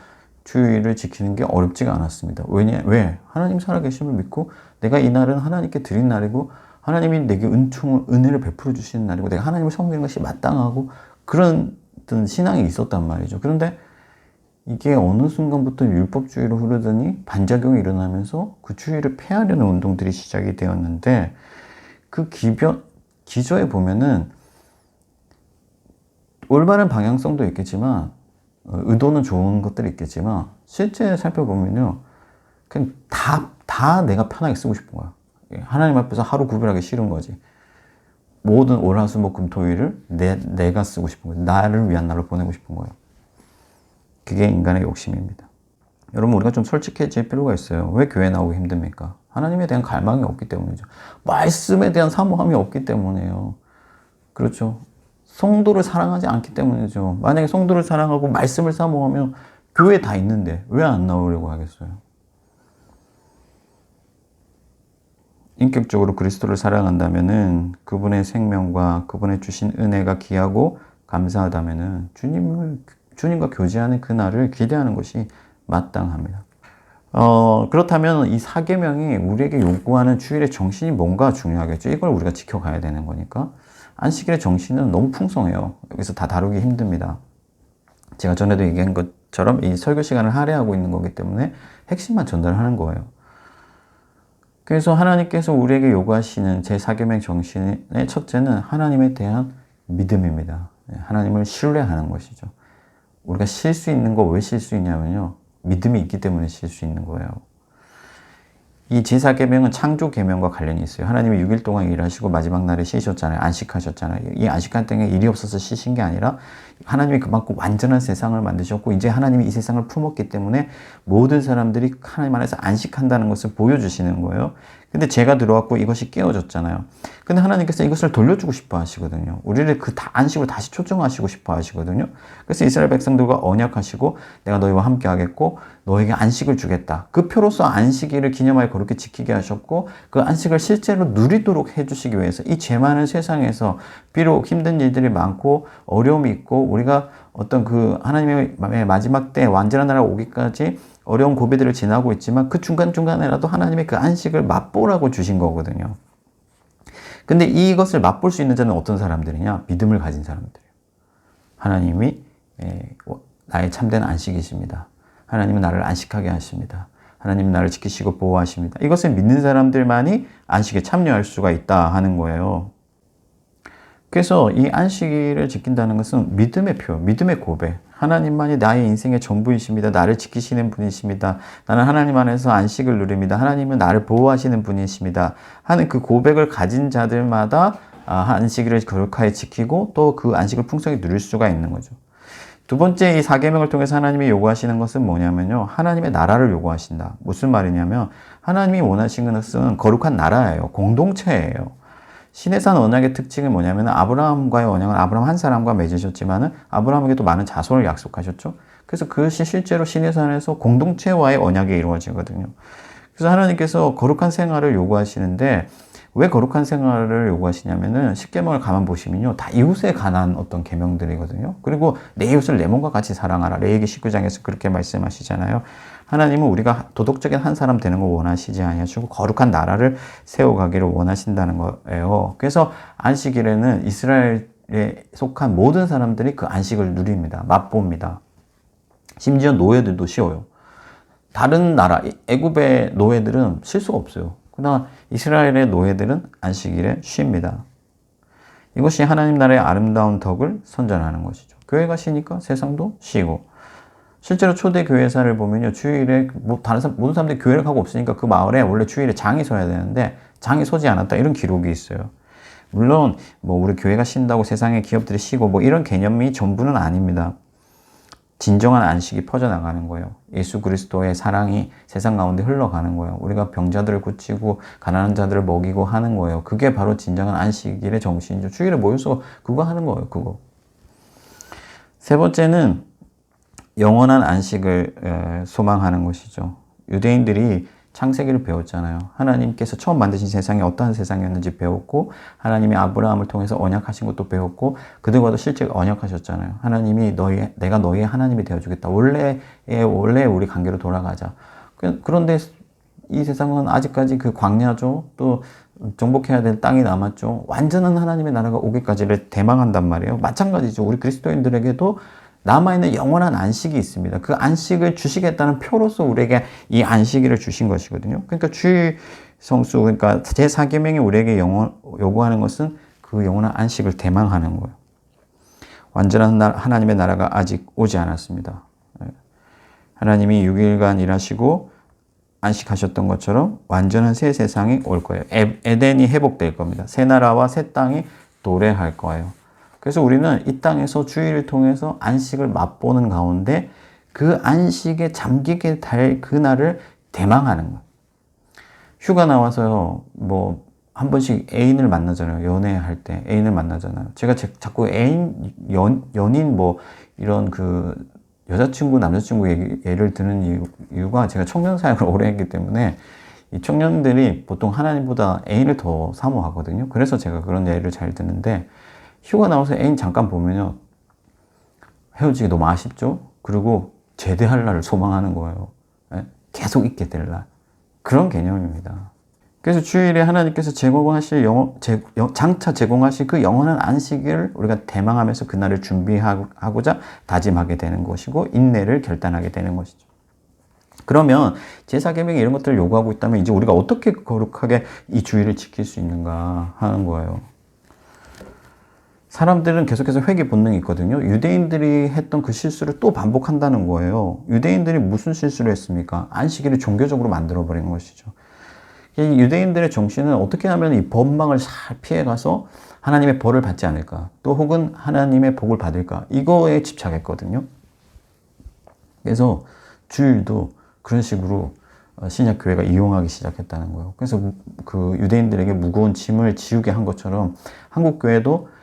주일을 지키는 게 어렵지가 않았습니다. 왜? 하나님 살아계심을 믿고 내가 이 날은 하나님께 드린 날이고 하나님이 내게 은혜를 베풀어 주시는 날이고 내가 하나님을 섬기는 것이 마땅하고 그런 어떤 신앙이 있었단 말이죠. 그런데 이게 어느 순간부터 율법주의로 흐르더니 반작용이 일어나면서 그 주의를 폐하려는 운동들이 시작이 되었는데, 그 기저에 보면은 올바른 방향성도 있겠지만 의도는 좋은 것들이 있겠지만 실제 살펴보면요, 그냥 다 내가 편하게 쓰고 싶은 거야. 하나님 앞에서 하루 구별하기 싫은 거지. 모든 월화수목금토일을 내가 쓰고 싶은 거예요. 나를 위한 날로 보내고 싶은 거예요. 그게 인간의 욕심입니다. 여러분, 우리가 좀 솔직해질 필요가 있어요. 왜 교회 나오기 힘듭니까? 하나님에 대한 갈망이 없기 때문이죠. 말씀에 대한 사모함이 없기 때문이에요. 그렇죠. 성도를 사랑하지 않기 때문이죠. 만약에 성도를 사랑하고 말씀을 사모하면 교회에 다 있는데 왜 안 나오려고 하겠어요? 인격적으로 그리스도를 사랑한다면은 그분의 생명과 그분의 주신 은혜가 귀하고 감사하다면은 주님과 교제하는 그날을 기대하는 것이 마땅합니다. 그렇다면 이 사계명이 우리에게 요구하는 주일의 정신이 뭔가 중요하겠죠. 이걸 우리가 지켜가야 되는 거니까. 안식일의 정신은 너무 풍성해요. 여기서 다 다루기 힘듭니다. 제가 전에도 얘기한 것처럼 이 설교 시간을 할애하고 있는 거기 때문에 핵심만 전달하는 거예요. 그래서 하나님께서 우리에게 요구하시는 제4계명 정신의 첫째는 하나님에 대한 믿음입니다. 하나님을 신뢰하는 것이죠. 우리가 쉴 수 있는 거 왜 쉴 수 있냐면요. 믿음이 있기 때문에 쉴 수 있는 거예요. 이 제4계명은 창조계명과 관련이 있어요. 하나님이 6일 동안 일하시고 마지막 날에 쉬셨잖아요. 안식하셨잖아요. 이 안식할 때에 일이 없어서 쉬신 게 아니라 하나님이 그만큼 완전한 세상을 만드셨고 이제 하나님이 이 세상을 품었기 때문에 모든 사람들이 하나님 안에서 안식한다는 것을 보여주시는 거예요. 근데 죄가 들어왔고 이것이 깨어졌잖아요. 근데 하나님께서 이것을 돌려주고 싶어 하시거든요. 우리를 그 안식으로 다시 초청하시고 싶어 하시거든요. 그래서 이스라엘 백성들과 언약하시고 내가 너희와 함께 하겠고 너에게 안식을 주겠다. 그 표로서 안식일을 기념하여 그렇게 지키게 하셨고 그 안식을 실제로 누리도록 해주시기 위해서 이 죄 많은 세상에서 비록 힘든 일들이 많고 어려움이 있고 우리가 어떤 그 하나님의 마지막 때 완전한 나라 오기까지 어려운 고비들을 지나고 있지만 그 중간중간에라도 하나님의 그 안식을 맛보라고 주신 거거든요. 근데 이것을 맛볼 수 있는 자는 어떤 사람들이냐? 믿음을 가진 사람들이에요. 하나님이 나의 참된 안식이십니다. 하나님은 나를 안식하게 하십니다. 하나님은 나를 지키시고 보호하십니다. 이것을 믿는 사람들만이 안식에 참여할 수가 있다 하는 거예요. 그래서 이 안식일을 지킨다는 것은 믿음의 표, 믿음의 고백. 하나님만이 나의 인생의 전부이십니다. 나를 지키시는 분이십니다. 나는 하나님 안에서 안식을 누립니다. 하나님은 나를 보호하시는 분이십니다. 하는 그 고백을 가진 자들마다 안식일을 거룩하게 지키고 또 그 안식을 풍성히 누릴 수가 있는 거죠. 두 번째 이 4계명을 통해서 하나님이 요구하시는 것은 뭐냐면요. 하나님의 나라를 요구하신다. 무슨 말이냐면 하나님이 원하시는 것은 거룩한 나라예요. 공동체예요. 시내산 언약의 특징은 뭐냐면 아브라함과의 언약은 아브라함 한 사람과 맺으셨지만은 아브라함에게도 많은 자손을 약속하셨죠. 그래서 그것이 실제로 시내산에서 공동체와의 언약이 이루어지거든요. 그래서 하나님께서 거룩한 생활을 요구하시는데 왜 거룩한 생활을 요구하시냐면은 10계명을 가만 보시면요. 다 이웃에 관한 어떤 계명들이거든요. 그리고 내 이웃을 내 몸과 같이 사랑하라. 레위기 19장에서 그렇게 말씀하시잖아요. 하나님은 우리가 도덕적인 한 사람 되는 걸 원하시지 아니하시고 거룩한 나라를 세워가기를 원하신다는 거예요. 그래서 안식일에는 이스라엘에 속한 모든 사람들이 그 안식을 누립니다. 맛봅니다. 심지어 노예들도 쉬어요. 다른 나라, 애굽의 노예들은 쉴 수가 없어요. 그러나 이스라엘의 노예들은 안식일에 쉽니다. 이것이 하나님 나라의 아름다운 덕을 선전하는 것이죠. 교회가 쉬니까 세상도 쉬고 실제로 초대 교회사를 보면요. 주일에 모든 사람들이 교회를 가고 없으니까 그 마을에 원래 주일에 장이 서야 되는데 장이 서지 않았다. 이런 기록이 있어요. 물론 우리 교회가 쉰다고 세상의 기업들이 쉬고 이런 개념이 전부는 아닙니다. 진정한 안식이 퍼져나가는 거예요. 예수 그리스도의 사랑이 세상 가운데 흘러가는 거예요. 우리가 병자들을 고치고 가난한 자들을 먹이고 하는 거예요. 그게 바로 진정한 안식일의 정신이죠. 주일에 모여서 그거 하는 거예요. 그거. 세 번째는 영원한 안식을 소망하는 것이죠. 유대인들이 창세기를 배웠잖아요. 하나님께서 처음 만드신 세상이 어떠한 세상이었는지 배웠고 하나님이 아브라함을 통해서 언약하신 것도 배웠고 그들과도 실제 언약하셨잖아요. 하나님이 내가 너희의 하나님이 되어주겠다. 원래 우리 관계로 돌아가자. 그런데 이 세상은 아직까지 그 광야죠. 또 정복해야 될 땅이 남았죠. 완전한 하나님의 나라가 오기까지를 대망한단 말이에요. 마찬가지죠. 우리 그리스도인들에게도 남아있는 영원한 안식이 있습니다. 그 안식을 주시겠다는 표로서 우리에게 이 안식일을 주신 것이거든요. 그러니까 주일 성수, 그러니까 제4계명이 우리에게 요구하는 것은 그 영원한 안식을 대망하는 거예요. 완전한 하나님의 나라가 아직 오지 않았습니다. 하나님이 6일간 일하시고 안식하셨던 것처럼 완전한 새 세상이 올 거예요. 에덴이 회복될 겁니다. 새 나라와 새 땅이 도래할 거예요. 그래서 우리는 이 땅에서 주일을 통해서 안식을 맛보는 가운데 그 안식에 잠기게 될 그날을 대망하는 거예요. 휴가 나와서요, 뭐, 한 번씩 애인을 만나잖아요. 연애할 때 애인을 만나잖아요. 제가 자꾸 애인, 연인 뭐, 이런 그, 여자친구, 남자친구 예를 드는 이유가 제가 청년 사역을 오래 했기 때문에 이 청년들이 보통 하나님보다 애인을 더 사모하거든요. 그래서 제가 그런 예를 잘 드는데, 휴가 나와서 애인 잠깐 보면요, 헤어지기 너무 아쉽죠? 그리고 제대할 날을 소망하는 거예요. 계속 있게 될 날. 그런 개념입니다. 그래서 주일에 하나님께서 장차 제공하실 그 영원한 안식을 우리가 대망하면서 그날을 준비하고자 다짐하게 되는 것이고 인내를 결단하게 되는 것이죠. 그러면 제사계명이 이런 것들을 요구하고 있다면 이제 우리가 어떻게 거룩하게 이 주일을 지킬 수 있는가 하는 거예요. 사람들은 계속해서 회개 본능이 있거든요. 유대인들이 했던 그 실수를 또 반복한다는 거예요. 유대인들이 무슨 실수를 했습니까? 안식일을 종교적으로 만들어버린 것이죠. 이 유대인들의 정신은 어떻게 하면 이 법망을 잘 피해가서 하나님의 벌을 받지 않을까? 또 혹은 하나님의 복을 받을까? 이거에 집착했거든요. 그래서 주일도 그런 식으로 신약교회가 이용하기 시작했다는 거예요. 그래서 그 유대인들에게 무거운 짐을 지우게 한 것처럼 한국교회도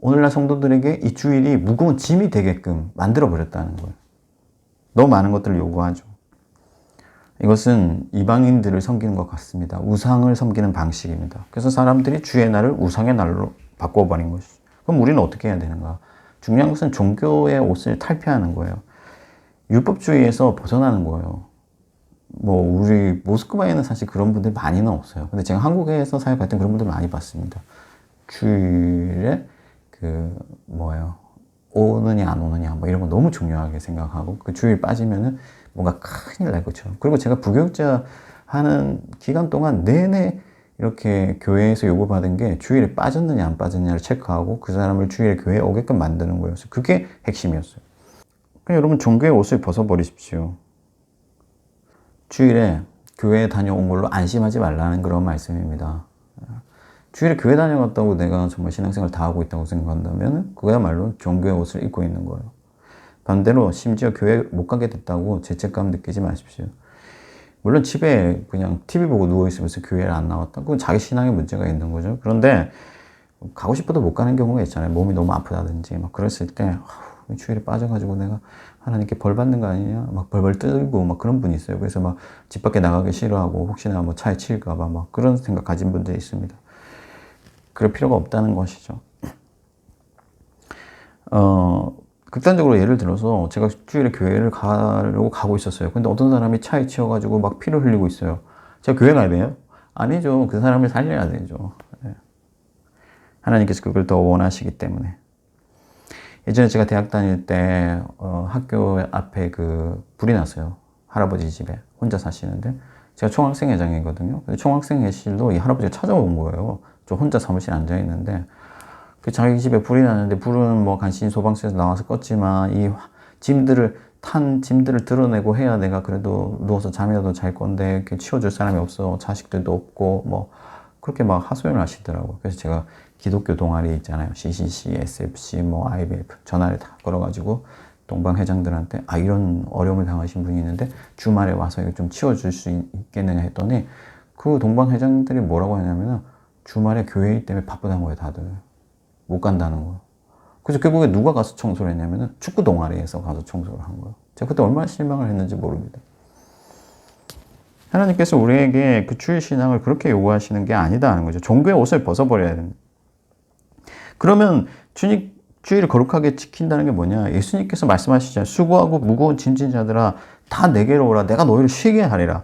오늘날 성도들에게 이 주일이 무거운 짐이 되게끔 만들어버렸다는 거예요. 너무 많은 것들을 요구하죠. 이것은 이방인들을 섬기는 것 같습니다. 우상을 섬기는 방식입니다. 그래서 사람들이 주의 날을 우상의 날로 바꿔버린 것이죠. 그럼 우리는 어떻게 해야 되는가? 중요한 것은 종교의 옷을 탈피하는 거예요. 율법주의에서 벗어나는 거예요. 뭐 우리 모스크바에는 사실 그런 분들 많이는 없어요. 근데 제가 한국에서 사역할 때 그런 분들 많이 봤습니다. 주일에 오느냐 안 오느냐 뭐 이런 거 너무 중요하게 생각하고 그 주일 빠지면은 뭔가 큰일 날 것처럼. 그리고 제가 부교육자 하는 기간 동안 내내 이렇게 교회에서 요구받은 게 주일에 빠졌느냐 안 빠졌느냐를 체크하고 그 사람을 주일에 교회에 오게끔 만드는 거였어요. 그게 핵심이었어요. 그러니까 여러분 종교의 옷을 벗어버리십시오. 주일에 교회에 다녀온 걸로 안심하지 말라는 그런 말씀입니다. 주일에 교회 다녀갔다고 내가 정말 신앙생활 다 하고 있다고 생각한다면 그거야말로 종교의 옷을 입고 있는 거예요. 반대로 심지어 교회 못 가게 됐다고 죄책감 느끼지 마십시오. 물론 집에 그냥 TV 보고 누워있으면서 교회를 안 나왔다. 그건 자기 신앙에 문제가 있는 거죠. 그런데 가고 싶어도 못 가는 경우가 있잖아요. 몸이 너무 아프다든지 막 그랬을 때 주일에 빠져가지고 내가 하나님께 벌 받는 거 아니냐 막 벌벌 떨고 막 그런 분이 있어요. 그래서 막 집 밖에 나가기 싫어하고 혹시나 뭐 차에 치일까 봐 막 그런 생각 가진 분들이 있습니다. 그럴 필요가 없다는 것이죠. 극단적으로 예를 들어서 제가 주일에 교회를 가려고 가고 있었어요. 근데 어떤 사람이 차에 치여가지고 막 피를 흘리고 있어요. 제가 교회 가야 돼요? 아니죠. 그 사람을 살려야 되죠. 하나님께서 그걸 더 원하시기 때문에. 예전에 제가 대학 다닐 때 학교 앞에 불이 났어요. 할아버지 집에 혼자 사시는데 제가 총학생회장이거든요. 총학생회실로 이 할아버지가 찾아온 거예요. 저 혼자 사무실에 앉아 있는데 자기 집에 불이 났는데 불은 뭐 간신히 소방서에서 나와서 껐지만 이 짐들을 드러내고 해야 내가 그래도 누워서 잠이라도 잘 건데 이렇게 치워줄 사람이 없어. 자식들도 없고 뭐 그렇게 막 하소연을 하시더라고요. 그래서 제가 기독교 동아리 있잖아요. CCC, SFC, 뭐 IBF 전화를 다 걸어가지고 동방 회장들한테 이런 어려움을 당하신 분이 있는데 주말에 와서 이거 좀 치워줄 수 있겠느냐 했더니 그 동방 회장들이 뭐라고 하냐면은 주말에 교회 일 때문에 바쁘다는 거예요. 다들 못 간다는 거예요. 그래서 결국에 누가 가서 청소를 했냐면은 축구 동아리에서 가서 청소를 한 거예요. 제가 그때 얼마나 실망을 했는지 모릅니다. 하나님께서 우리에게 그 주일 신앙을 그렇게 요구하시는 게 아니다 하는 거죠. 종교의 옷을 벗어버려야 됩니다. 그러면 주일을 거룩하게 지킨다는 게 뭐냐? 예수님께서 말씀하시잖아요. 수고하고 무거운 짐진 자들아 다 내게로 오라. 내가 너희를 쉬게 하리라.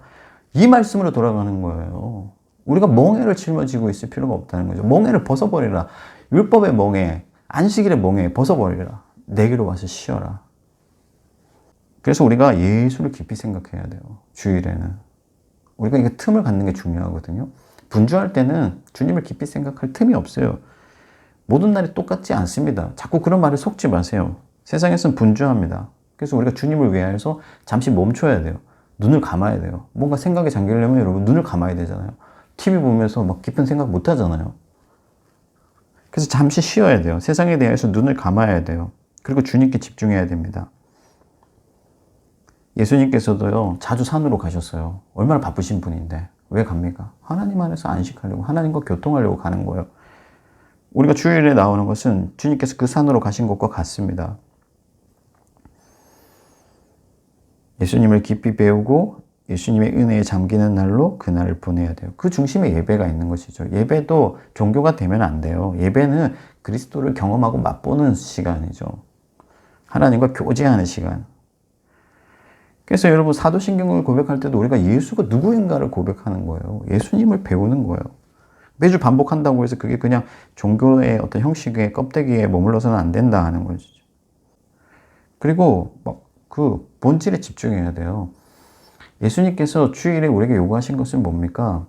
이 말씀으로 돌아가는 거예요. 우리가 멍에를 짊어지고 있을 필요가 없다는 거죠. 멍에를 벗어버리라. 율법의 멍에, 안식일의 멍에 벗어버리라. 내게로 와서 쉬어라. 그래서 우리가 예수를 깊이 생각해야 돼요. 주일에는. 우리가 이게 틈을 갖는 게 중요하거든요. 분주할 때는 주님을 깊이 생각할 틈이 없어요. 모든 날이 똑같지 않습니다. 자꾸 그런 말을 속지 마세요. 세상에서는 분주합니다. 그래서 우리가 주님을 위하여서 잠시 멈춰야 돼요. 눈을 감아야 돼요. 뭔가 생각에 잠기려면 여러분 눈을 감아야 되잖아요. TV 보면서 막 깊은 생각 못 하잖아요. 그래서 잠시 쉬어야 돼요. 세상에 대해서 눈을 감아야 돼요. 그리고 주님께 집중해야 됩니다. 예수님께서도요, 자주 산으로 가셨어요. 얼마나 바쁘신 분인데. 왜 갑니까? 하나님 안에서 안식하려고, 하나님과 교통하려고 가는 거예요. 우리가 주일에 나오는 것은 주님께서 그 산으로 가신 것과 같습니다. 예수님을 깊이 배우고 예수님의 은혜에 잠기는 날로 그날을 보내야 돼요. 그 중심에 예배가 있는 것이죠. 예배도 종교가 되면 안 돼요. 예배는 그리스도를 경험하고 맛보는 시간이죠. 하나님과 교제하는 시간. 그래서 여러분 사도신경을 고백할 때도 우리가 예수가 누구인가를 고백하는 거예요. 예수님을 배우는 거예요. 매주 반복한다고 해서 그게 그냥 종교의 어떤 형식의 껍데기에 머물러서는 안 된다 하는 것이죠. 그리고 그 본질에 집중해야 돼요. 예수님께서 주일에 우리에게 요구하신 것은 뭡니까?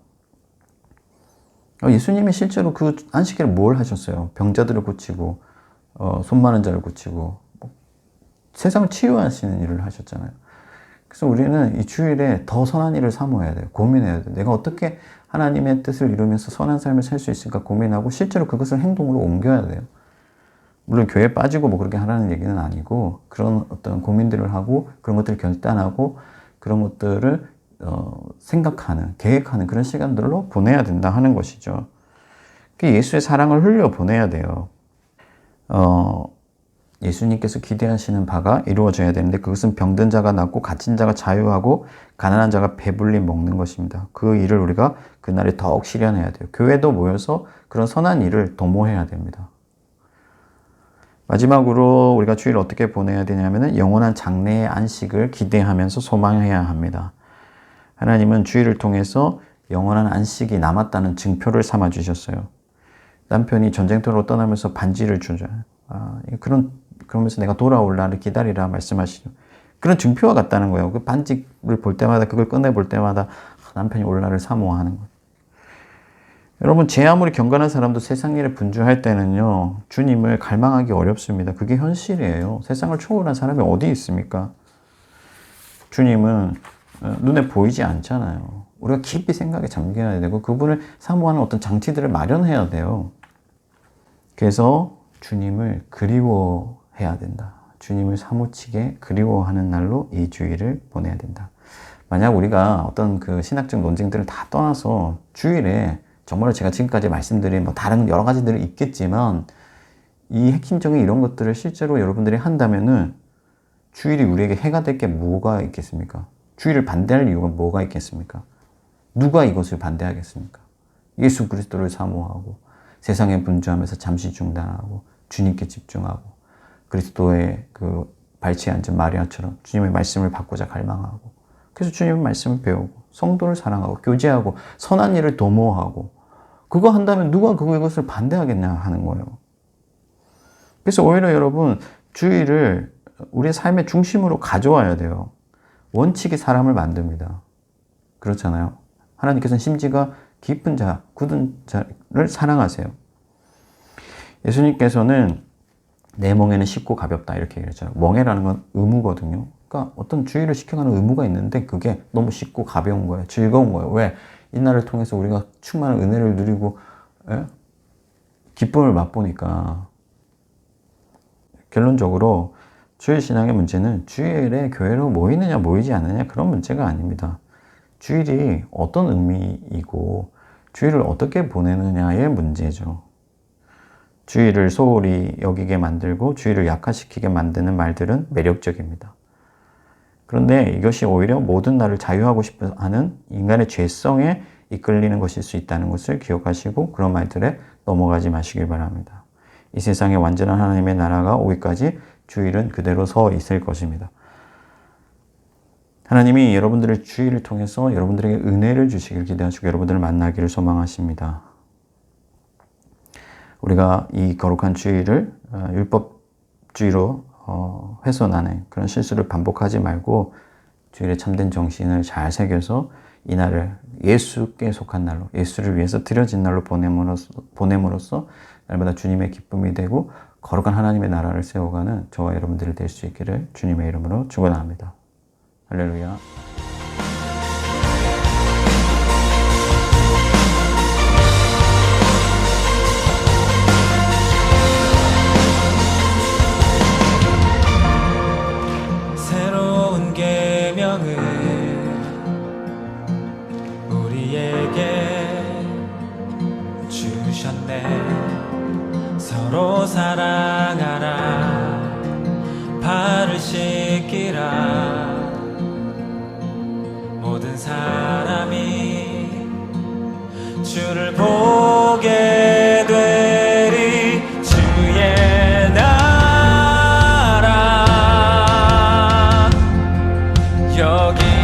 예수님이 실제로 그 안식일에 뭘 하셨어요? 병자들을 고치고 손 마른 자를 고치고 세상을 치유하시는 일을 하셨잖아요. 그래서 우리는 이 주일에 더 선한 일을 사모해야 돼요. 고민해야 돼요. 내가 어떻게 하나님의 뜻을 이루면서 선한 삶을 살 수 있을까 고민하고 실제로 그것을 행동으로 옮겨야 돼요. 물론 교회에 빠지고 뭐 그렇게 하라는 얘기는 아니고 그런 어떤 고민들을 하고 그런 것들을 결단하고 그런 것들을 생각하는, 계획하는 그런 시간들로 보내야 된다 하는 것이죠. 예수의 사랑을 흘려 보내야 돼요. 예수님께서 기대하시는 바가 이루어져야 되는데 그것은 병든 자가 낫고 갇힌 자가 자유하고 가난한 자가 배불리 먹는 것입니다. 그 일을 우리가 그날에 더욱 실현해야 돼요. 교회도 모여서 그런 선한 일을 도모해야 됩니다. 마지막으로 우리가 주일을 어떻게 보내야 되냐면은 영원한 장래의 안식을 기대하면서 소망해야 합니다. 하나님은 주일을 통해서 영원한 안식이 남았다는 증표를 삼아 주셨어요. 남편이 전쟁터로 떠나면서 반지를 주죠. 그러면서 내가 돌아올 날을 기다리라 말씀하시죠. 그런 증표와 같다는 거예요. 그 반지를 볼 때마다 그걸 꺼내 볼 때마다 남편이 올 날을 사모하는 거예요. 여러분 제 아무리 경건한 사람도 세상 일에 분주할 때는요. 주님을 갈망하기 어렵습니다. 그게 현실이에요. 세상을 초월한 사람이 어디 있습니까? 주님은 눈에 보이지 않잖아요. 우리가 깊이 생각에 잠겨야 되고 그분을 사모하는 어떤 장치들을 마련해야 돼요. 그래서 주님을 그리워해야 된다. 주님을 사무치게 그리워하는 날로 이 주일을 보내야 된다. 만약 우리가 어떤 그 신학적 논쟁들을 다 떠나서 주일에 정말로 제가 지금까지 말씀드린 뭐 다른 여러 가지들이 있겠지만 이 핵심적인 이런 것들을 실제로 여러분들이 한다면은 주일이 우리에게 해가 될 게 뭐가 있겠습니까? 주일을 반대할 이유가 뭐가 있겠습니까? 누가 이것을 반대하겠습니까? 예수 그리스도를 사모하고 세상에 분주하면서 잠시 중단하고 주님께 집중하고 그리스도의 그 발치에 앉은 마리아처럼 주님의 말씀을 받고자 갈망하고 그래서 주님의 말씀을 배우고 성도를 사랑하고 교제하고 선한 일을 도모하고 그거 한다면 누가 그것을 반대하겠냐 하는 거예요. 그래서 오히려 여러분 주일을 우리의 삶의 중심으로 가져와야 돼요. 원칙이 사람을 만듭니다. 그렇잖아요. 하나님께서는 심지가 깊은 자, 굳은 자를 사랑하세요. 예수님께서는 내 멍에는 쉽고 가볍다 이렇게 얘기했잖아요. 멍에라는 건 의무거든요. 그러니까 어떤 주의를 시켜가는 의무가 있는데 그게 너무 쉽고 가벼운 거예요. 즐거운 거예요. 왜? 이날을 통해서 우리가 충만한 은혜를 누리고 기쁨을 맛보니까 결론적으로 주일 신앙의 문제는 주일에 교회로 모이느냐 모이지 않느냐 그런 문제가 아닙니다. 주일이 어떤 의미이고 주일을 어떻게 보내느냐의 문제죠. 주일을 소홀히 여기게 만들고 주일을 약화시키게 만드는 말들은 매력적입니다. 그런데 이것이 오히려 모든 날을 자유하고 싶어 하는 인간의 죄성에 이끌리는 것일 수 있다는 것을 기억하시고 그런 말들에 넘어가지 마시길 바랍니다. 이 세상에 완전한 하나님의 나라가 오기까지 주일은 그대로 서 있을 것입니다. 하나님이 여러분들의 주일을 통해서 여러분들에게 은혜를 주시길 기대하시고 여러분들을 만나기를 소망하십니다. 우리가 이 거룩한 주일을 율법주의로 훼손하는 그런 실수를 반복하지 말고 주일의 참된 정신을 잘 새겨서 이 날을 예수께 속한 날로 예수를 위해서 드려진 날로 보냄으로써 날마다 주님의 기쁨이 되고 거룩한 하나님의 나라를 세워가는 저와 여러분들이 될 수 있기를 주님의 이름으로 축원합니다. 할렐루야. 사람이 주를 보게 되리. 주의 나라 역임하네.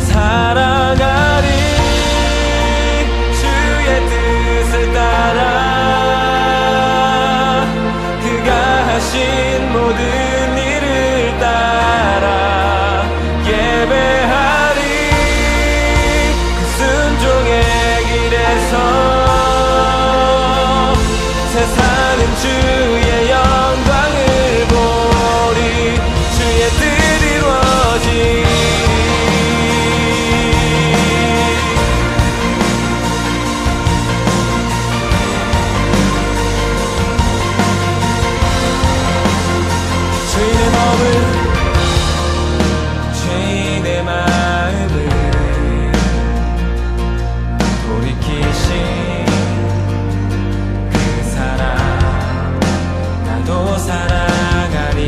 사랑하리 주의 뜻을 따라 그가 하신 모든 일을 따라 예배하리. 순종의 길에서 세상은 주의 영광을 보리. 주의 뜻 이루어지리. 주인의 법을 죄인의 마음을 돌이키신 그 사랑 나도 사랑하리.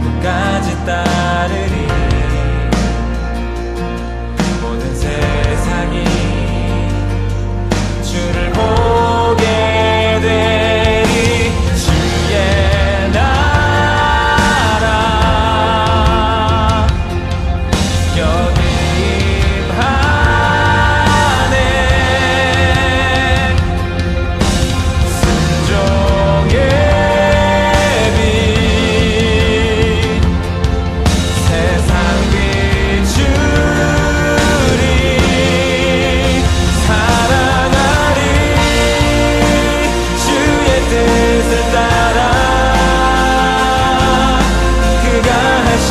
끝까지 따르리. 모든 세상이 주를 보게 되리. 주의 나라 역임하네. 순종의 빛 세상 비추리. 사랑하리 주의 뜻을 따라 그가 하신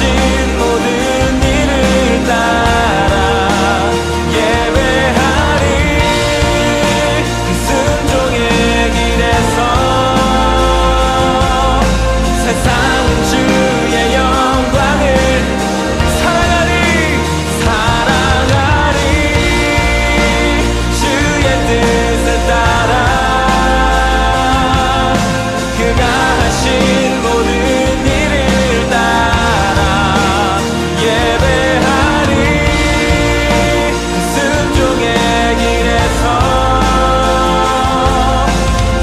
모든 일을 따라 예배하리. 순종의 길에서 세상은 주의 영광을 사랑하리. 사랑하리 주의 뜻을 따라 그가 하신 모든 일을 따라 예배하리. 순종의 길에서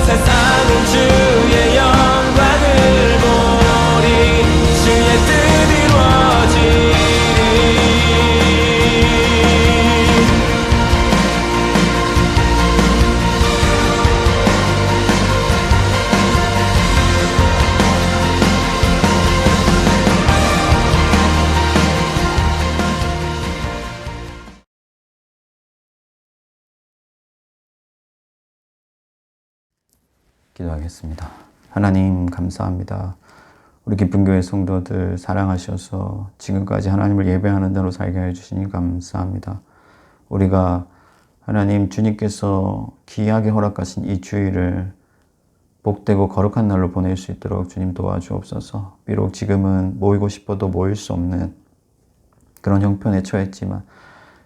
세상은 주의 영광을 보리. 주의 뜻 이루어지리. 기도하겠습니다. 하나님 감사합니다. 우리 기쁜 교회 성도들 사랑하셔서 지금까지 하나님을 예배하는 대로 살게 해주시니 감사합니다. 우리가 하나님 주님께서 귀하게 허락하신 이 주일을 복되고 거룩한 날로 보낼 수 있도록 주님 도와주옵소서. 비록 지금은 모이고 싶어도 모일 수 없는 그런 형편에 처했지만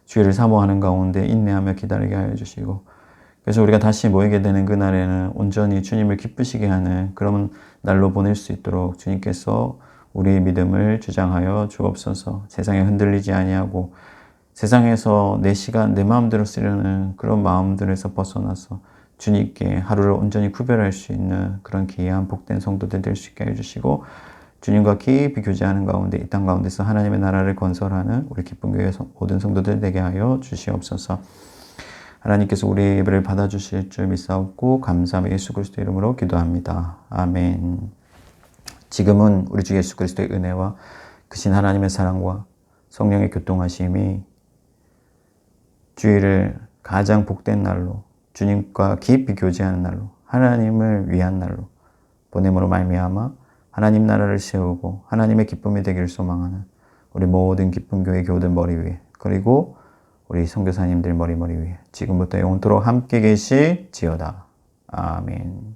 주일을 사모하는 가운데 인내하며 기다리게 하여 주시고, 그래서 우리가 다시 모이게 되는 그날에는 온전히 주님을 기쁘시게 하는 그런 날로 보낼 수 있도록 주님께서 우리의 믿음을 주장하여 주옵소서. 세상에 흔들리지 아니하고 세상에서 내 시간, 내 마음대로 쓰려는 그런 마음들에서 벗어나서 주님께 하루를 온전히 구별할 수 있는 그런 귀한 복된 성도들 될 수 있게 해주시고, 주님과 깊이 교제하는 가운데 이 땅 가운데서 하나님의 나라를 건설하는 우리 기쁜 교회 모든 성도들 되게 하여 주시옵소서. 하나님께서 우리의 예배를 받아주실 줄 믿사옵고 감사하며 예수 그리스도 이름으로 기도합니다. 아멘. 지금은 우리 주 예수 그리스도의 은혜와 크신 하나님의 사랑과 성령의 교통하심이 주일을 가장 복된 날로, 주님과 깊이 교제하는 날로, 하나님을 위한 날로 보냄으로 말미암아 하나님 나라를 세우고 하나님의 기쁨이 되기를 소망하는 우리 모든 기쁜 교회 교우들 머리 위에, 그리고 우리 선교사님들 머리 위에 지금부터 영원토록 함께 계실지어다. 아멘.